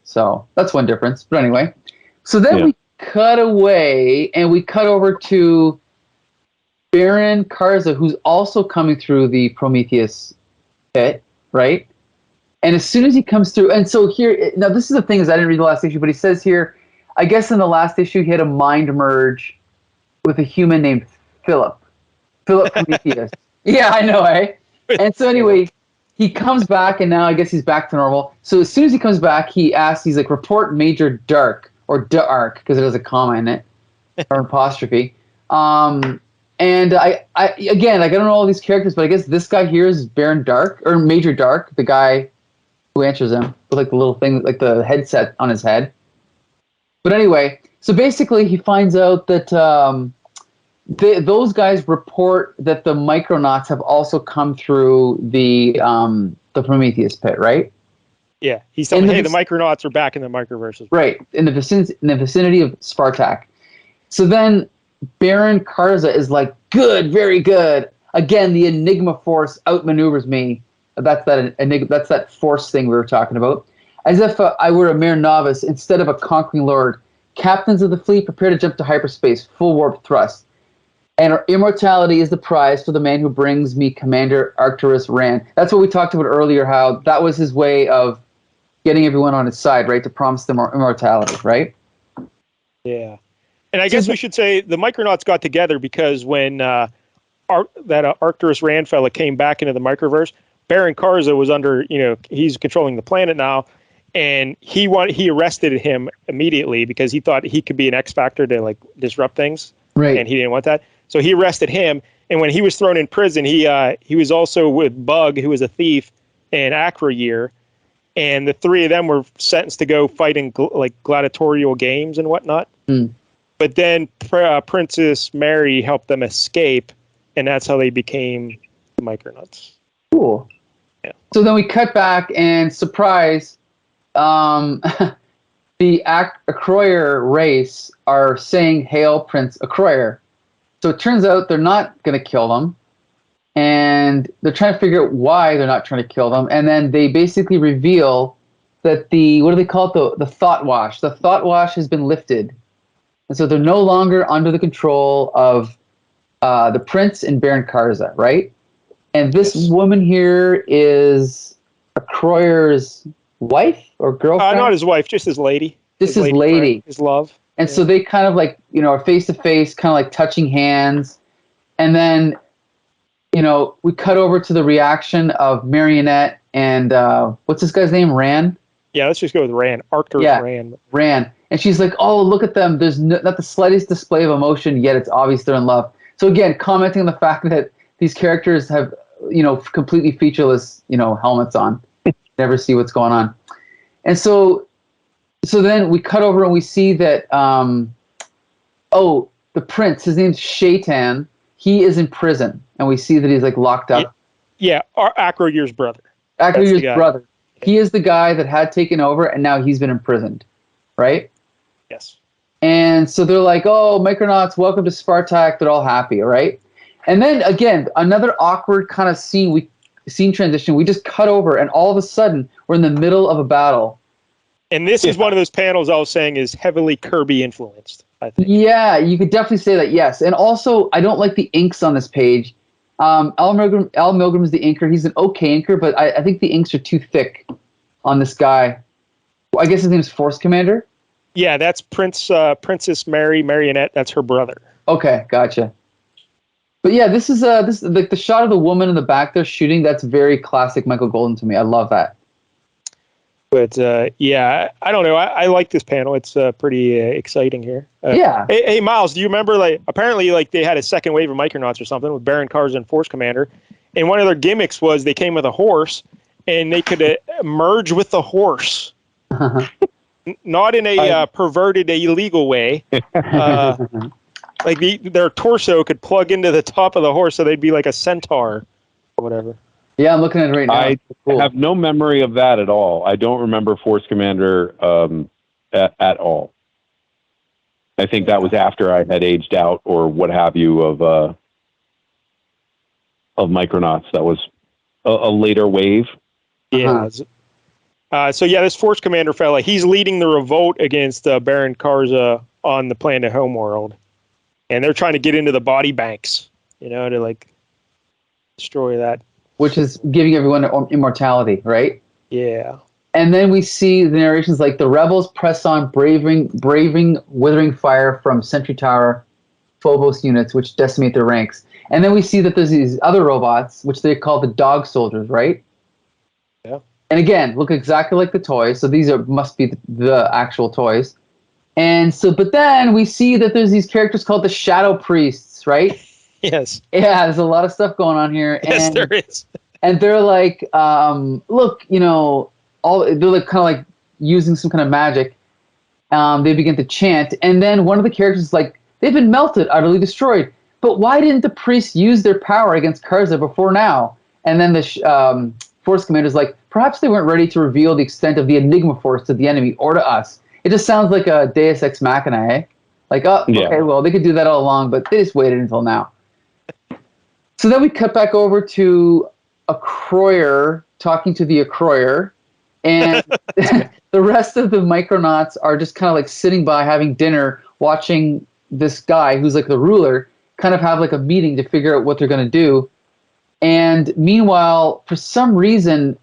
So that's one difference. But anyway, so then we cut away and we cut over to Baron Karza, who's also coming through the Prometheus pit, right? And as soon as he comes through, and so here, now this is the thing, is I didn't read the last issue, but he says here, I guess in the last issue he had a mind merge with a human named Philip Prometheus. Yeah, I know, eh? And so anyway, he comes back, and now I guess he's back to normal. So as soon as he comes back, he asks, he's like, report Major Dark, or Dark, because it has a comma in it, or apostrophe. And I again, like, I don't know all these characters, but I guess this guy here is Baron Dark, or Major Dark, the guy who answers him, with like the little thing, like the headset on his head. But anyway, so basically he finds out that those guys report that the Micronauts have also come through the Prometheus pit, right? Yeah, he's telling me, hey, the Micronauts are back in the microverses. Right, in the vicinity of Spartak. So then Baron Karza is like, good, very good. Again, the Enigma Force outmaneuvers me. That's that force thing we were talking about. As if I were a mere novice instead of a conquering lord. Captains of the fleet, prepare to jump to hyperspace, full warp thrust. And immortality is the prize for the man who brings me Commander Arcturus Rand. That's what we talked about earlier, how that was his way of getting everyone on his side, right? To promise them immortality, right? Yeah. And I guess we should say the Micronauts got together because when that Arcturus Rand fella came back into the microverse, Baron Karza was under, he's controlling the planet now, and he arrested him immediately because he thought he could be an X factor to like disrupt things, right? And he didn't want that, so he arrested him. And when he was thrown in prison, he was also with Bug, who was a thief, and Acroyear, and the three of them were sentenced to go fight in like gladiatorial games and whatnot. But then Princess Mary helped them escape, and that's how they became the Micronauts. Cool. Yeah. So then we cut back, and surprise, the Acroyear race are saying, "Hail, Prince Acroyear." So it turns out they're not going to kill them, and they're trying to figure out why they're not trying to kill them. And then they basically reveal that what do they call it? The Thought Wash. The Thought Wash has been lifted, and so they're no longer under the control of the Prince and Baron Karza, right? And this woman here is Acroyear's wife or girlfriend? Not his wife, just his lady. Just his lady. His love. And so they kind of like, are face to face, kind of like touching hands. And then, we cut over to the reaction of Marionette and what's this guy's name? Rand? Yeah, let's just go with Rand. Arcturus Rand. Rand. And she's like, oh, look at them. There's not the slightest display of emotion, yet it's obvious they're in love. So again, commenting on the fact that these characters have, completely featureless, helmets on. Never see what's going on. And so then we cut over and we see that, the prince, his name's Shaitan, he is in prison. And we see that he's like locked up. Yeah, Acroyear's brother. Acroyear's brother. He is the guy that had taken over, and now he's been imprisoned, right? Yes. And so they're like, "Oh, Micronauts, welcome to Spartak." They're all happy, right? And then again, another awkward kind of scene transition. We just cut over, and all of a sudden, we're in the middle of a battle. And this is one of those panels I was saying is heavily Kirby influenced, I think. Yeah, you could definitely say that, yes. And also, I don't like the inks on this page. Al Milgram is the inker. He's an okay inker, but I think the inks are too thick on this guy. I guess his name is Force Commander? Yeah, that's Princess Marionette. That's her brother. Okay, gotcha. But yeah, this is the shot of the woman in the back there shooting. That's very classic Michael Golden to me. I love that. But yeah, I don't know. I like this panel. It's pretty exciting here. Yeah. Hey, Miles, do you remember? Like, apparently, like they had a second wave of Micronauts or something with Baron Karza and Force Commander, and one of their gimmicks was they came with a horse, and they could merge with the horse. Not in a perverted, illegal way. Like their torso could plug into the top of the horse, so they'd be like a centaur or whatever. Yeah, I'm looking at it right now. I have no memory of that at all. I don't remember Force Commander at all. I think that was after I had aged out or what have you of Micronauts. That was a later wave. Yeah. So yeah, this Force Commander fella, he's leading the revolt against Baron Karza on the planet Homeworld, and they're trying to get into the body banks, to like destroy that. Which is giving everyone immortality, right? Yeah. And then we see the narrations like the rebels press on, braving withering fire from Sentry Tower Phobos units, which decimate their ranks. And then we see that there's these other robots, which they call the dog soldiers, right? Yeah. And again, look exactly like the toys. So these must be the actual toys. And so, but then we see that there's these characters called the Shadow Priests, right? Yes. Yeah, there's a lot of stuff going on here. Yes, there is. And they're like, look, they're like kind of like using some kind of magic. They begin to chant, and then one of the characters is like, they've been melted, utterly destroyed. But why didn't the priests use their power against Karza before now? And then the Force Commander is like, perhaps they weren't ready to reveal the extent of the Enigma Force to the enemy or to us. It just sounds like a Deus Ex Machina, eh? Like, okay, well, they could do that all along, but they just waited until now. So then we cut back over to a Croyer talking to the Croyer, and the rest of the Micronauts are just kind of like sitting by having dinner, watching this guy who's like the ruler kind of have like a meeting to figure out what they're going to do. And meanwhile, for some reason,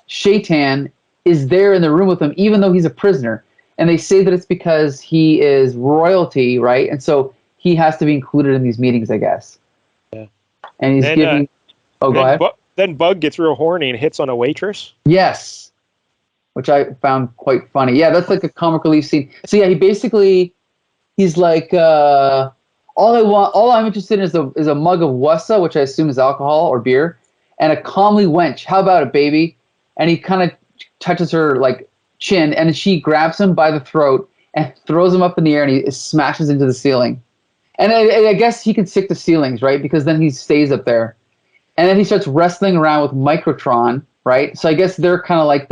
Shaitan is there in the room with them, even though he's a prisoner. And they say that it's because he is royalty, right? And so he has to be included in these meetings, I guess. Yeah. And he's giving... go ahead. Then Bug gets real horny and hits on a waitress. Yes. Which I found quite funny. Yeah, that's like a comic relief scene. So yeah, he's like, all I'm interested in is a mug of wassa, which I assume is alcohol or beer, and a comely wench. How about it, baby? And he kind of touches her like chin, and she grabs him by the throat and throws him up in the air, and he smashes into the ceiling. And I guess he can stick to ceilings, right? Because then he stays up there. And then he starts wrestling around with Microtron, right? So I guess they're kind of like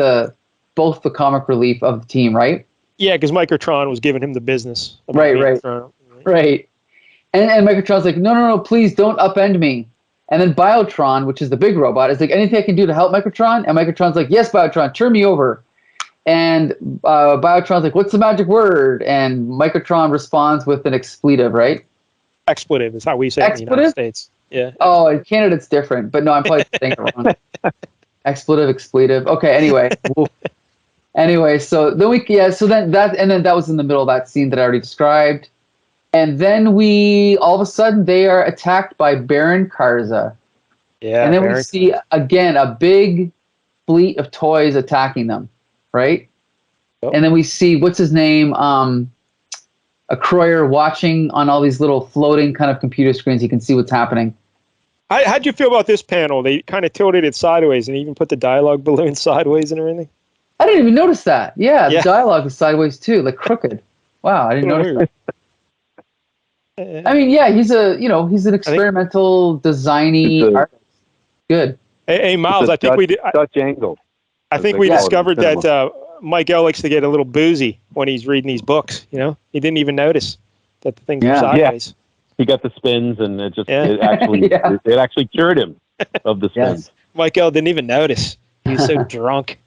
both the comic relief of the team, right? Yeah, because Microtron was giving him the business. Right. And Microtron's like, no, please don't upend me. And then Biotron, which is the big robot, is like, anything I can do to help Microtron? And Microtron's like, yes, Biotron, turn me over. And Biotron's like, what's the magic word? And Microtron responds with an expletive, right? Expletive is how we say it in the United States. Yeah. Oh, in Canada it's different, but no, I'm probably saying it wrong. Expletive. Okay, anyway, so then that was in the middle of that scene that I already described. And then all of a sudden they are attacked by Baron Karza. Yeah. And then we see again a big fleet of toys attacking them, right? Oh. And then we see, what's his name? A Croyer watching on all these little floating kind of computer screens. You can see what's happening. How'd you feel about this panel? They kind of tilted it sideways and even put the dialogue balloon sideways and everything. I didn't even notice that. Yeah, the dialogue was sideways too, like crooked. Wow, I didn't notice that. I mean, yeah, he's an experimental designy artist. Good. Hey, Miles, I think we did. Dutch angle. I think we discovered that Mike L likes to get a little boozy when he's reading these books. You know, he didn't even notice that the things were Yeah. sideways. He got the spins, and it Yeah. it actually cured him of the spins. Yes. Michael didn't even notice. He was so drunk.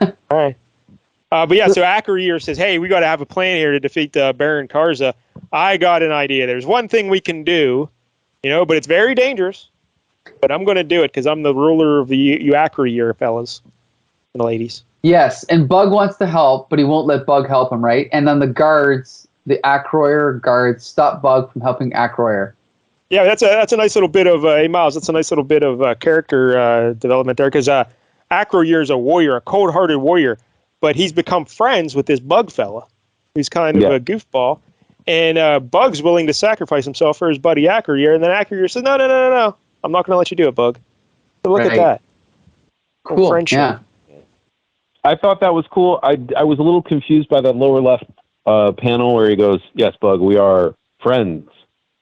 All right. But yeah, so Acroyear says, hey, we got to have a plan here to defeat Baron Karza. I got an idea. There's one thing we can do, you know, but it's very dangerous. But I'm going to do it because I'm the ruler of you Acroyear fellas and ladies. Yes, and Bug wants to help, but he won't let Bug help him, right? And then the guards, the Acroyear guards, stop Bug from helping Acroyear. Yeah, that's a nice little bit of hey Miles. That's a nice little bit of character development there because Acroyear is a warrior, a cold-hearted warrior, but he's become friends with this Bug fella, who's kind of a goofball, and Bug's willing to sacrifice himself for his buddy Acroyear, and then Acroyear says, no, I'm not going to let you do it, Bug. So look at that. Cool. Friendship. Yeah. I thought that was cool. I was a little confused by that lower left panel where he goes, "Yes, Bug, we are friends."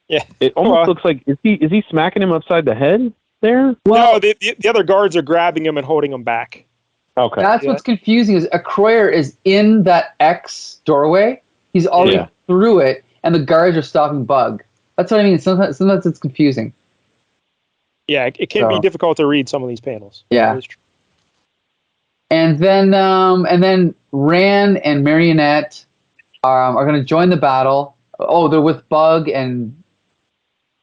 Yeah. It almost looks like is he smacking him upside the head there? Well, no, the other guards are grabbing him and holding him back. Okay. That's what's confusing is Acroyear is in that X doorway. He's already through it, and the guards are stopping Bug. That's what I mean. Sometimes it's confusing. Yeah, it can be difficult to read some of these panels. Yeah. And then Ran and Marionette are going to join the battle. Oh, they're with Bug and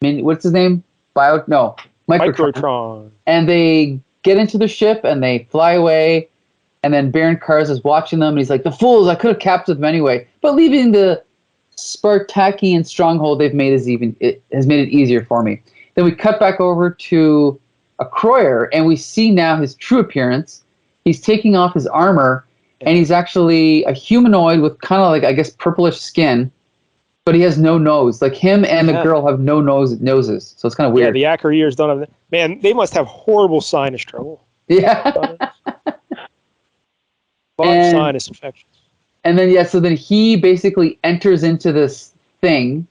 what's his name? Microtron. And they get into the ship and they fly away. And then Baron Karza is watching them, and he's like, "The fools! I could have captured them anyway." But leaving the Spartakian stronghold they've made has made it easier for me. Then we cut back over to Acroyear, and we see now his true appearance. He's taking off his armor, and he's actually a humanoid with kind of like, I guess, purplish skin, but he has no nose. Like him and the girl have no noses, so it's kind of weird. Yeah, the Acroyears don't have. Man, they must have horrible sinus trouble. Yeah. Sinus infections. And then so then he basically enters into this thing,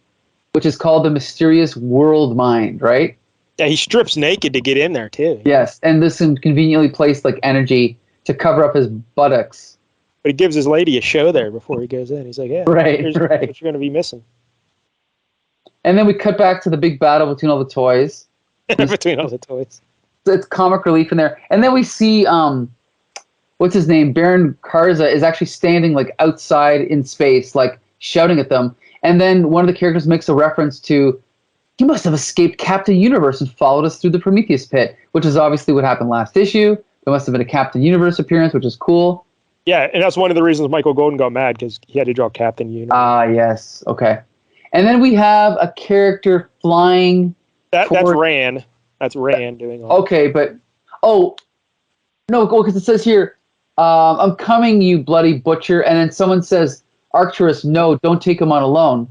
which is called the mysterious world mind, right? Yeah, he strips naked to get in there too. Yes, and this conveniently placed like energy to cover up his buttocks. But he gives his lady a show there before he goes in. He's like, "Yeah, here's what you're going to be missing." And then we cut back to the big battle between all the toys. It's comic relief in there. And then we see what's his name? Baron Karza is actually standing like outside in space, like shouting at them. And then one of the characters makes a reference to, "He must have escaped Captain Universe and followed us through the Prometheus pit," which is obviously what happened last issue. There must have been a Captain Universe appearance, which is cool. Yeah, and that's one of the reasons Michael Golden got mad, because he had to draw Captain Universe. Yes. Okay. And then we have a character flying. That's Ran. That's Ran doing all okay, but no, because it says here, "I'm coming, you bloody butcher," and then someone says, "Arcturus, no, don't take him on alone."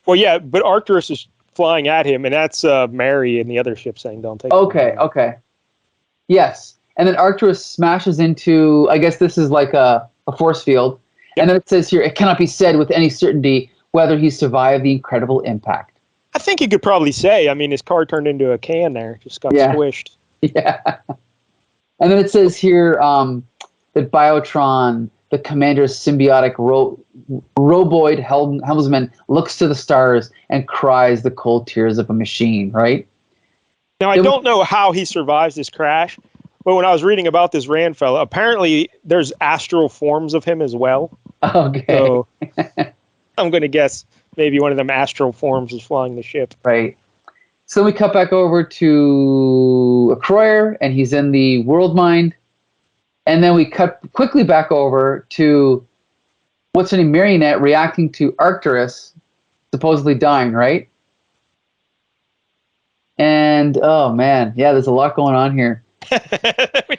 Well, yeah, but Arcturus is flying at him, and that's Mary and the other ship saying, "Don't take him on alone." Okay. Yes. And then Arcturus smashes into, I guess this is like a force field. Yep. And then it says here, "It cannot be said with any certainty whether he survived the incredible impact." I think you could probably say, I mean, his car turned into a can there, just got squished. Yeah. And then it says here that Biotron, the commander's symbiotic roboid helmsman, looks to the stars and cries the cold tears of a machine, right? Now, I don't know how he survives this crash, but when I was reading about this Rand fella, apparently there's astral forms of him as well. Okay. So I'm going to guess maybe one of them astral forms is flying the ship. Right. So we cut back over to Acroyear, and he's in the world mind. And then we cut quickly back over to, what's her name, Marionette, reacting to Arcturus supposedly dying, right? And, oh man, yeah, there's a lot going on here.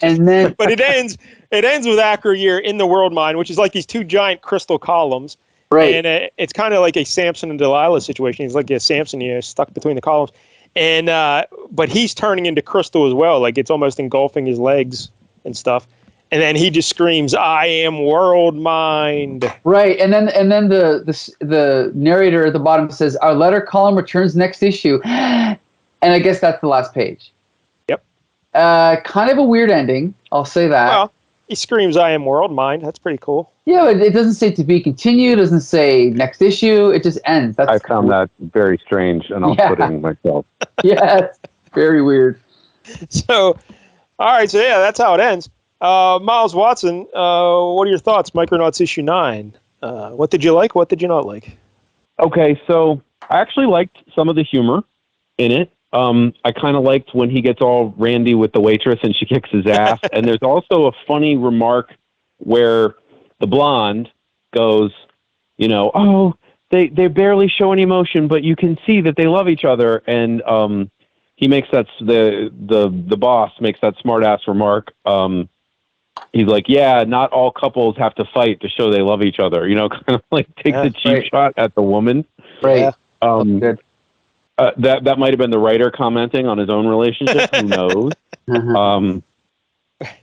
And then, but it ends with Acroyear in the world mind, which is like these two giant crystal columns. Right. And it's kind of like a Samson and Delilah situation. He's like a Samson, stuck between the columns. And but he's turning into crystal as well. Like it's almost engulfing his legs and stuff. And then he just screams, "I am world mind." Right. And then the narrator at the bottom says, "Our letter column returns next issue." And I guess that's the last page. Yep. Kind of a weird ending. I'll say that. Well, he screams, "I am world mind." That's pretty cool. Yeah, but it doesn't say to be continued. It doesn't say next issue. It just ends. I That's found that very strange and off-putting myself. yeah, it's very weird. So, all right. So yeah, that's how it ends. Miles Watson, what are your thoughts? Micronauts issue 9. What did you like? What did you not like? Okay, so I actually liked some of the humor in it. I kind of liked when he gets all randy with the waitress and she kicks his ass. And there's also a funny remark where the blonde goes, oh, they barely show any emotion, but you can see that they love each other. And he makes that the boss makes that smart ass remark. He's like, yeah, not all couples have to fight to show they love each other. Kind of like takes a cheap shot at the woman. Right. That might have been the writer commenting on his own relationship. Who knows?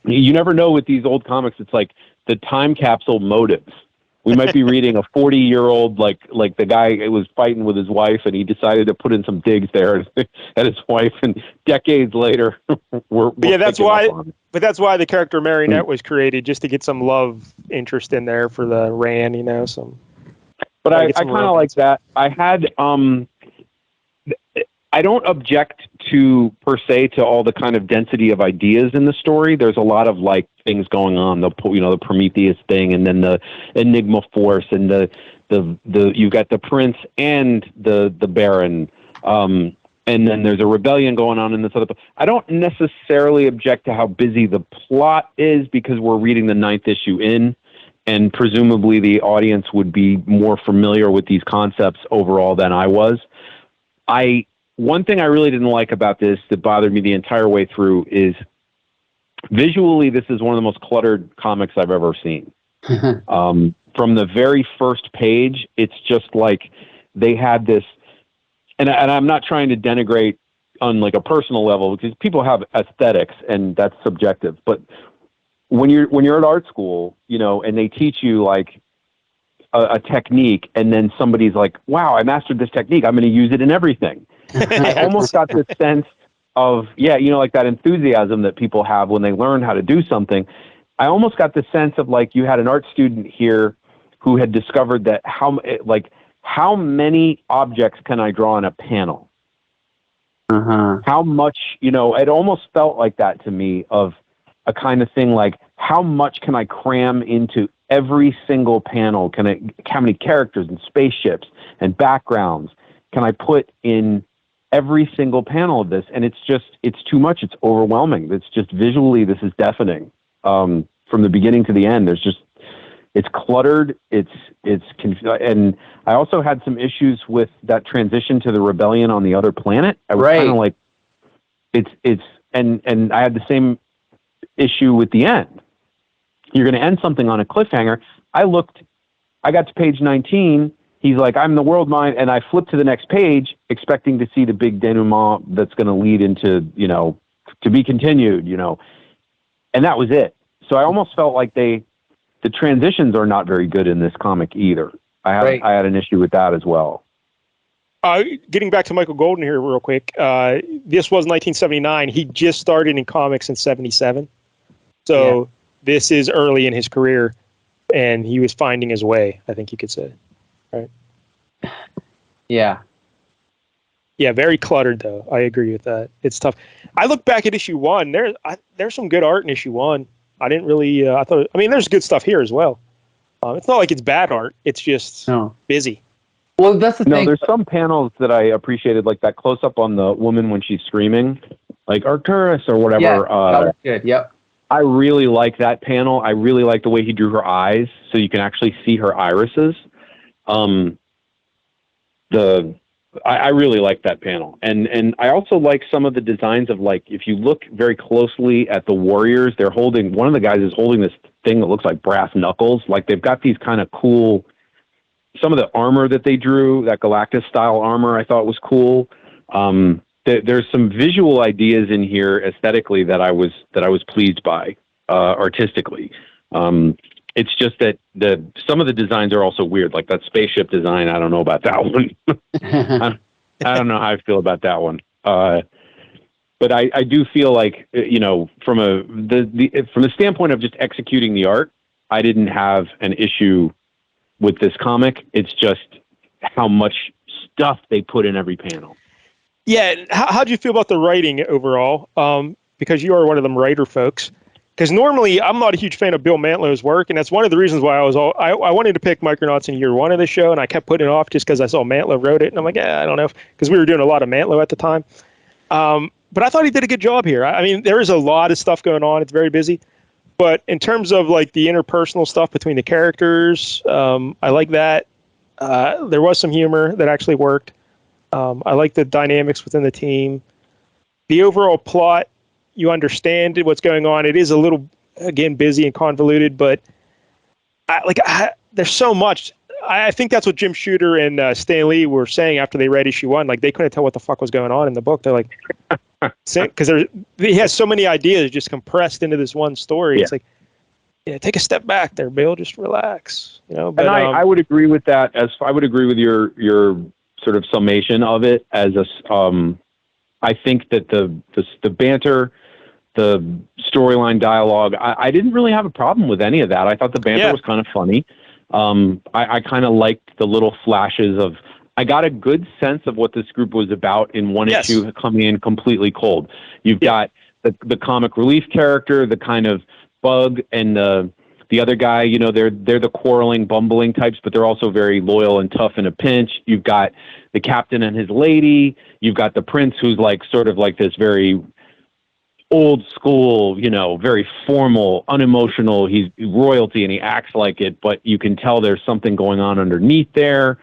You never know with these old comics. It's like the time capsule motives. We might be reading a 40-year-old, like the guy was fighting with his wife, and he decided to put in some digs there at his wife, and decades later, we're that's why. But that's why the character Marionette was created, just to get some love interest in there for the Rand, some. But I kind of like that. I don't object to per se to all the kind of density of ideas in the story. There's a lot of like things going on, the Prometheus thing, and then the Enigma Force, and the you've got the Prince and the Baron, and then there's a rebellion going on in this other. I don't necessarily object to how busy the plot is because we're reading the 9th issue in, and presumably the audience would be more familiar with these concepts overall than I was. One thing I really didn't like about this that bothered me the entire way through is visually, this is one of the most cluttered comics I've ever seen. From the very first page, it's just like they had this, and I'm not trying to denigrate on like a personal level because people have aesthetics and that's subjective. But when you're at art school, and they teach you like a technique, and then somebody's like, "Wow, I mastered this technique. I'm going to use it in everything." I almost got this sense of, like that enthusiasm that people have when they learn how to do something. I almost got the sense of like you had an art student here who had discovered that how many objects can I draw in a panel? How much, it almost felt like that to me, of a kind of thing like how much can I cram into every single panel? How many characters and spaceships and backgrounds can I put in every single panel of this? And it's too much. It's overwhelming. It's just visually, this is deafening. From the beginning to the end, it's cluttered. And I also had some issues with that transition to the rebellion on the other planet. I was kind of like, and I had the same issue with the end. You're going to end something on a cliffhanger. I got to page 19. He's like, I'm the world mind. And I flipped to the next page expecting to see the big denouement that's going to lead into, to be continued, and that was it. So I almost felt like the transitions are not very good in this comic either. I had an issue with that as well. Getting back to Michael Golden here real quick. This was 1979. He just started in comics in 77. So this is early in his career, and he was finding his way, I think you could say. Right. Yeah. Yeah, very cluttered though. I agree with that. It's tough. I look back at issue 1. There's some good art in issue 1. I didn't really. There's good stuff here as well. It's not like it's bad art. It's just busy. Well, that's the thing. No, there's some panels that I appreciated, like that close up on the woman when she's screaming, like Arcturus or whatever. Yeah, that was good. Yep. I really like that panel. I really like the way he drew her eyes, so you can actually see her irises. I really like that panel, and I also like some of the designs of, like, if you look very closely at the warriors, one of the guys is holding this thing that looks like brass knuckles. Like, they've got these kind of cool, some of the armor that they drew, that Galactus style armor, I thought was cool. There's some visual ideas in here aesthetically that I was pleased by, artistically. It's just that some of the designs are also weird, like that spaceship design. I don't know about that one. I don't know how I feel about that one. But I do feel like, from the standpoint of just executing the art, I didn't have an issue with this comic. It's just how much stuff they put in every panel. Yeah. How do you feel about the writing overall? Because you are one of them writer folks. Because normally I'm not a huge fan of Bill Mantlo's work, and that's one of the reasons why I wanted to pick Micronauts in year one of the show, and I kept putting it off just because I saw Mantlo wrote it, and I'm like, I don't know, because we were doing a lot of Mantlo at the time. But I thought he did a good job here. I mean, there is a lot of stuff going on. It's very busy. But in terms of like the interpersonal stuff between the characters, I like that. There was some humor that actually worked. I like the dynamics within the team. The overall plot, you understand what's going on. It is a little, again, busy and convoluted, but there's so much. I think that's what Jim Shooter and Stan Lee were saying after they read issue one. Like, they couldn't tell what the fuck was going on in the book. They're like, because he has so many ideas just compressed into this one story. Yeah. It's like, take a step back there, Bill. Just relax. But, and I would agree with that. I would agree with your sort of summation of it as I think that the banter, the storyline dialogue, I didn't really have a problem with any of that. I thought the banter was kind of funny. I kind of liked the little flashes of, I got a good sense of what this group was about in one issue coming in completely cold. You've got the comic relief character, the kind of Bug, and the other guy, they're the quarreling, bumbling types, but they're also very loyal and tough in a pinch. You've got the captain and his lady. You've got the prince, who's like sort of like this very old school, very formal, unemotional. He's royalty and he acts like it, but you can tell there's something going on underneath there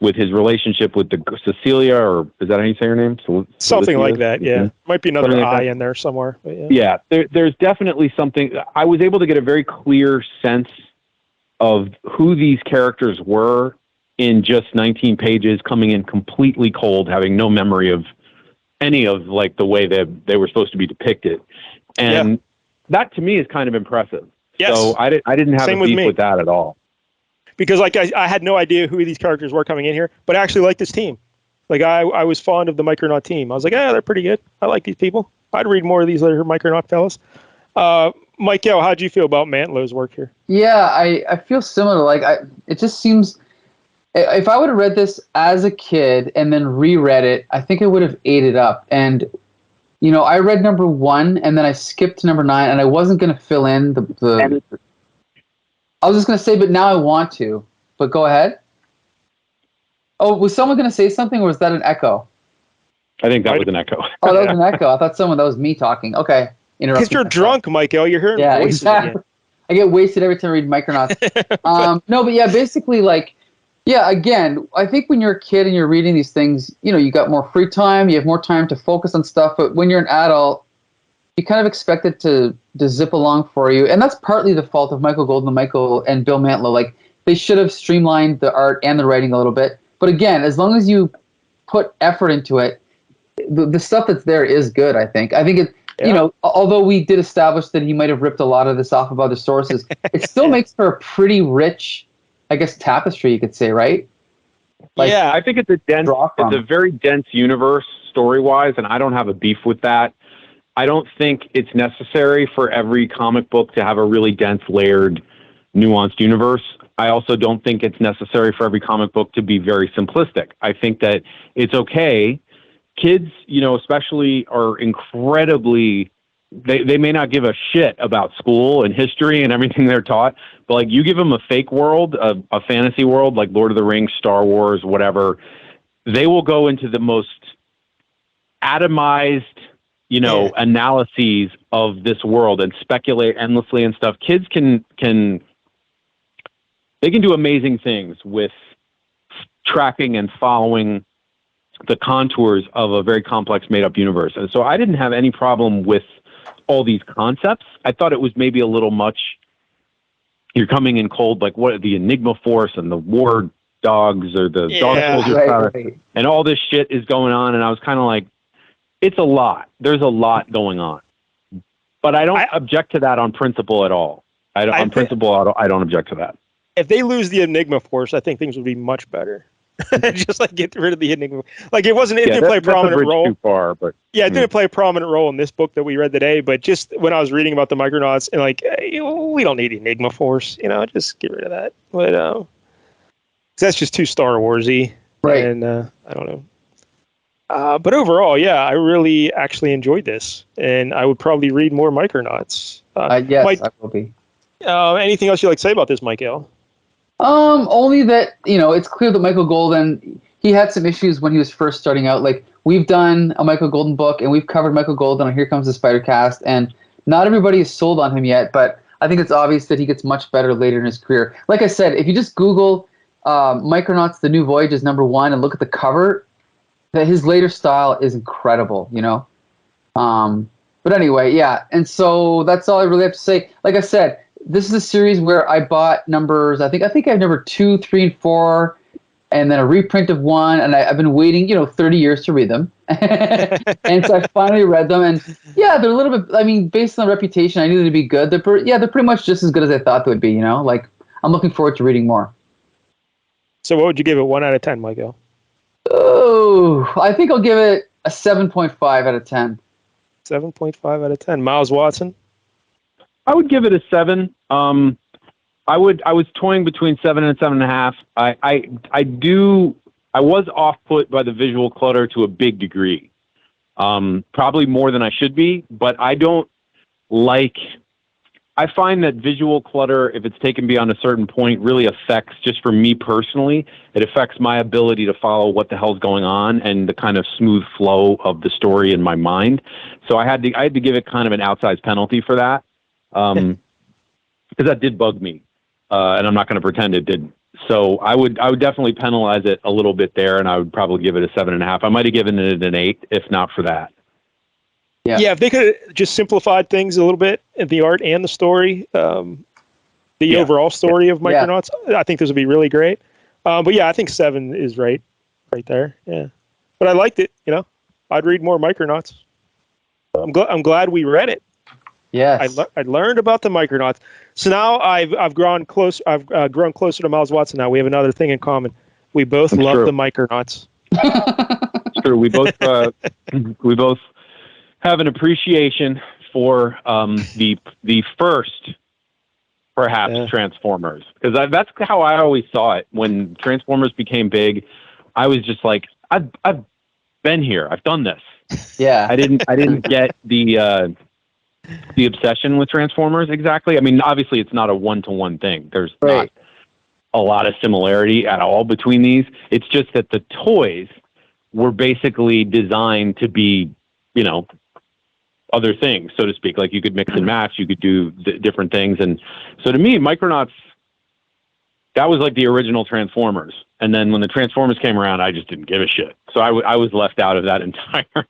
with his relationship with the Cecilia, or is that how you say her name? Something like that, yeah. Mm-hmm. Might be another I in there somewhere. But yeah, there's definitely something. I was able to get a very clear sense of who these characters were in just 19 pages, coming in completely cold, having no memory of any of like the way that they were supposed to be depicted. And that to me is kind of impressive. Yes. So I didn't have a beef with that at all. Because like I had no idea who these characters were coming in here, but I actually liked this team. Like I was fond of the Micronaut team. I was like, they're pretty good. I like these people. I'd read more of these other Micronaut fellas. Michael, how'd you feel about Mantlo's work here? Yeah, I feel similar. Like it just seems, if I would have read this as a kid and then reread it, I think it would have ate it up. And I read number 1 and then I skipped to number 9, and I wasn't going to fill in the I was just going to say, but now I want to. But go ahead. Oh, was someone going to say something, or was that an echo? I think that was an echo. Oh, that was an echo. I thought that was me talking. Okay. Because you're drunk, Michael. You're hearing voices exactly. Again. I get wasted every time I read Micronauts. No, but yeah, basically, again, I think when you're a kid and you're reading these things, you got more free time, you have more time to focus on stuff. But when you're an adult, you kind of expect it to zip along for you. And that's partly the fault of Michael Golden and Bill Mantlo. Like, they should have streamlined the art and the writing a little bit. But again, as long as you put effort into it, the stuff that's there is good, I think. I think it, although we did establish that he might have ripped a lot of this off of other sources, it still makes for a pretty rich, I guess, tapestry, you could say, right? I think it's a very dense universe story-wise, and I don't have a beef with that. I don't think it's necessary for every comic book to have a really dense, layered, nuanced universe. I also don't think it's necessary for every comic book to be very simplistic. I think that it's okay. Kids, especially, are incredibly, they may not give a shit about school and history and everything they're taught, but like, you give them a fake world, a fantasy world like Lord of the Rings, Star Wars, whatever, they will go into the most atomized, analyses of this world and speculate endlessly and stuff. Kids can do amazing things with tracking and following the contours of a very complex made-up universe. And so I didn't have any problem with all these concepts. I thought it was maybe a little much. You're coming in cold, like what the Enigma Force and the war dogs, or the dog soldier right. And all this shit is going on. And I was kind of like, it's a lot. There's a lot going on. But I don't object to that on principle at all. I don't object to that. If they lose the Enigma Force, I think things would be much better. Just like get rid of the Enigma. Like it Yeah, didn't play a that's a prominent bridge role. too far, but Yeah, it didn't play a prominent role in this book that we read today. But just when I was reading about the Micronauts, and like, hey, we don't need Enigma Force, just get rid of that. But 'cause that's just too Star Warsy, Right. and I don't know. But overall, yeah, I really actually enjoyed this, and I would probably read more Micronauts. Yes, Mike, I will be. anything else you'd like to say about this, Michael? Only that, it's clear that Michael Golden, he had some issues when he was first starting out. Like, we've done a Michael Golden book, and we've covered Michael Golden on Here Comes the Spider-Cast, and not everybody is sold on him yet, but I think it's obvious that he gets much better later in his career. Like I said, if you just Google Micronauts The New Voyage is #1 and look at the cover, that his later style is incredible, But anyway, yeah, and so that's all I really have to say. Like I said, this is a series where I bought numbers. I think I have number 2, 3, and 4, and then a reprint of 1. And I've been waiting, 30 years to read them, and so I finally read them. And yeah, they're a little bit. I mean, based on the reputation, I knew they'd be good. They're pretty much just as good as I thought they would be. Like I'm looking forward to reading more. So, what would you give it 1 out of 10, Michael? Oh, I think I'll give it a 7.5 out of 10. 7.5 out of 10. Miles Watson. I would give it a 7. I was toying between 7 and 7.5. I was off put by the visual clutter to a big degree. Probably more than I should be, but I find that visual clutter, if it's taken beyond a certain point, really affects, just for me personally, it affects my ability to follow what the hell's going on and the kind of smooth flow of the story in my mind. So I had to give it kind of an outsized penalty for that. Because that did bug me, and I'm not going to pretend it didn't. So I would definitely penalize it a little bit there, and I would probably give it a 7.5. I might have given it an 8 if not for that. Yeah, if they could have just simplified things a little bit in the art and the story, the overall story of Micronauts, I think this would be really great. But yeah, I think 7 is right there. Yeah, but I liked it. I'd read more Micronauts. I'm glad we read it. Yes. I learned about the Micronauts. So now I've grown close. I've grown closer to Miles Watson. Now we have another thing in common. We both love the Micronauts. It's true. We both have an appreciation for the first, perhaps, Transformers, because that's how I always saw it when Transformers became big. I was just like, I've been here. I've done this. Yeah. I didn't get the obsession with Transformers exactly. I mean, obviously, it's not a one-to-one thing. There's not a lot of similarity at all between these. It's just that the toys were basically designed to be, other things, so to speak. Like you could mix and match, you could do different things. And so to me, Micronauts, that was like the original Transformers. And then when the Transformers came around, I just didn't give a shit. So I was left out of that entire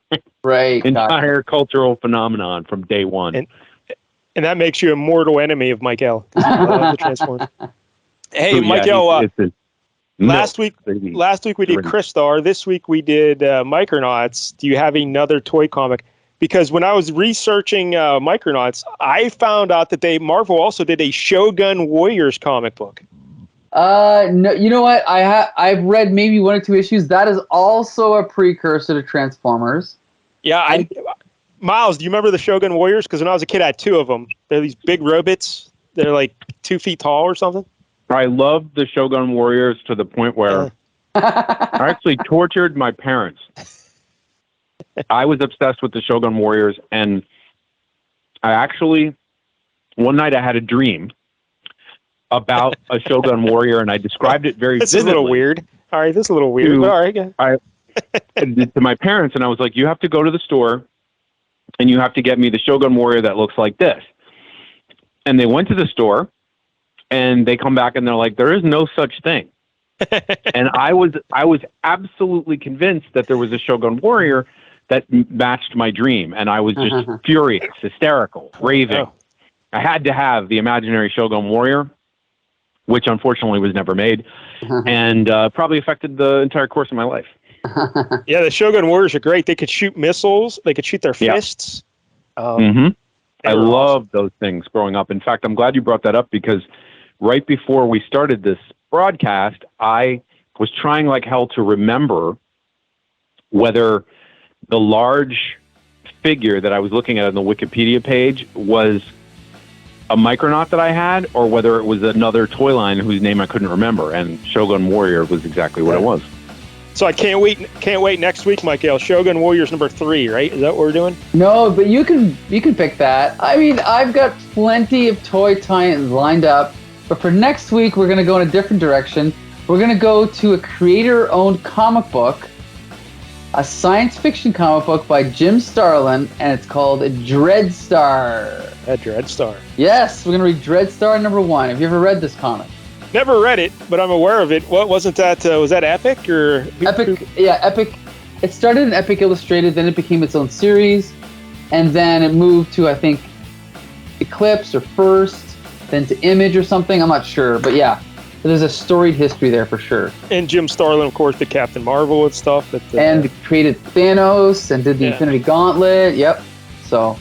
cultural phenomenon from day one. And that makes you a mortal enemy of Michael. The Transformers. Hey, So, Michael, last week we did Already. Crystar. This week we did Micronauts. Do you have another toy comic? Because when I was researching Micronauts, I found out that Marvel also did a Shogun Warriors comic book. No, you know what? I've read maybe 1 or 2 issues. That is also a precursor to Transformers. Yeah, Miles, do you remember the Shogun Warriors? Because when I was a kid, I had 2 of them. They're these big robots. They're like 2 feet tall or something. I loved the Shogun Warriors to the point where I actually tortured my parents. I was obsessed with the Shogun Warriors, and one night I had a dream about a Shogun Warrior, and I described it very This vividly. is a little weird. All right, this is a little weird, but all right. Yeah. To my parents, and I was like, you have to go to the store, and you have to get me the Shogun Warrior that looks like this. And they went to the store, and they come back, and they're like, there is no such thing. And I was absolutely convinced that there was a Shogun Warrior that matched my dream, and I was just furious, hysterical, raving. Oh. I had to have the imaginary Shogun Warrior, which unfortunately was never made, and probably affected the entire course of my life. Yeah, the Shogun Warriors are great. They could shoot missiles. They could shoot their fists. I loved those things growing up. In fact, I'm glad you brought that up, because right before we started this broadcast, I was trying like hell to remember whether the large figure that I was looking at on the Wikipedia page was a Micronaut that I had, or whether it was another toy line whose name I couldn't remember. And Shogun Warrior was exactly what it was. So I can't wait next week, Michael. Shogun Warriors number 3, right? Is that what we're doing? No, but you can pick that. I mean, I've got plenty of toy tie-ins lined up, but for next week we're gonna go in a different direction. We're gonna go to a creator-owned comic book, a science fiction comic book by Jim Starlin, and it's called Dreadstar. Dreadstar. Yes, we're gonna read Dreadstar #1. Have you ever read this comic? Never read it, but I'm aware of it. What wasn't that? Was that Epic or Epic? Yeah, Epic. It started in Epic Illustrated, then it became its own series, and then it moved to, I think, Eclipse or First, then to Image or something. I'm not sure, but yeah, there's a storied history there for sure. And Jim Starlin, of course, did Captain Marvel and stuff. And created Thanos and did the Infinity Gauntlet. Yep. So.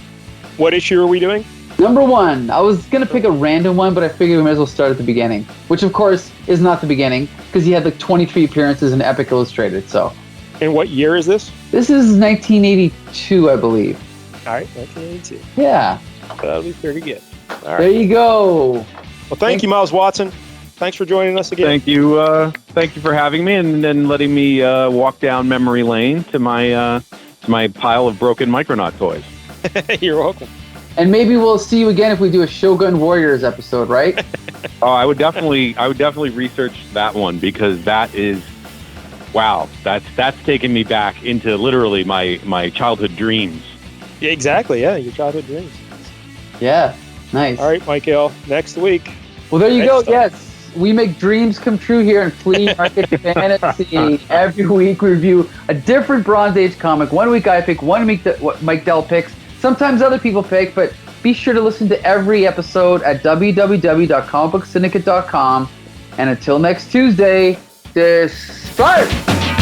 What issue are we doing? #1. I was going to pick a random one, but I figured we might as well start at the beginning, which of course is not the beginning because he had like 23 appearances in Epic Illustrated. So. And what year is this? This is 1982, I believe. All right, 1982. Yeah. That'll be pretty good. All right. There you go. Well, thank you, Miles Watson. Thanks for joining us again. Thank you for having me and then letting me walk down memory lane to my pile of broken Micronaut toys. You're welcome. And maybe we'll see you again if we do a Shogun Warriors episode, right? Oh, I would definitely research that one because that is, wow, that's taken me back into literally my childhood dreams. Yeah, exactly. Yeah, your childhood dreams. Yeah, nice. All right, Michael. Next week. Well, there you go. Yes, we make dreams come true here in FLEA Market Fantasy. Every week we review a different Bronze Age comic. 1 week I pick, 1 week Mike Dell picks. Sometimes other people pick, but be sure to listen to every episode at www.comicbooksyndicate.com. And until next Tuesday, despart!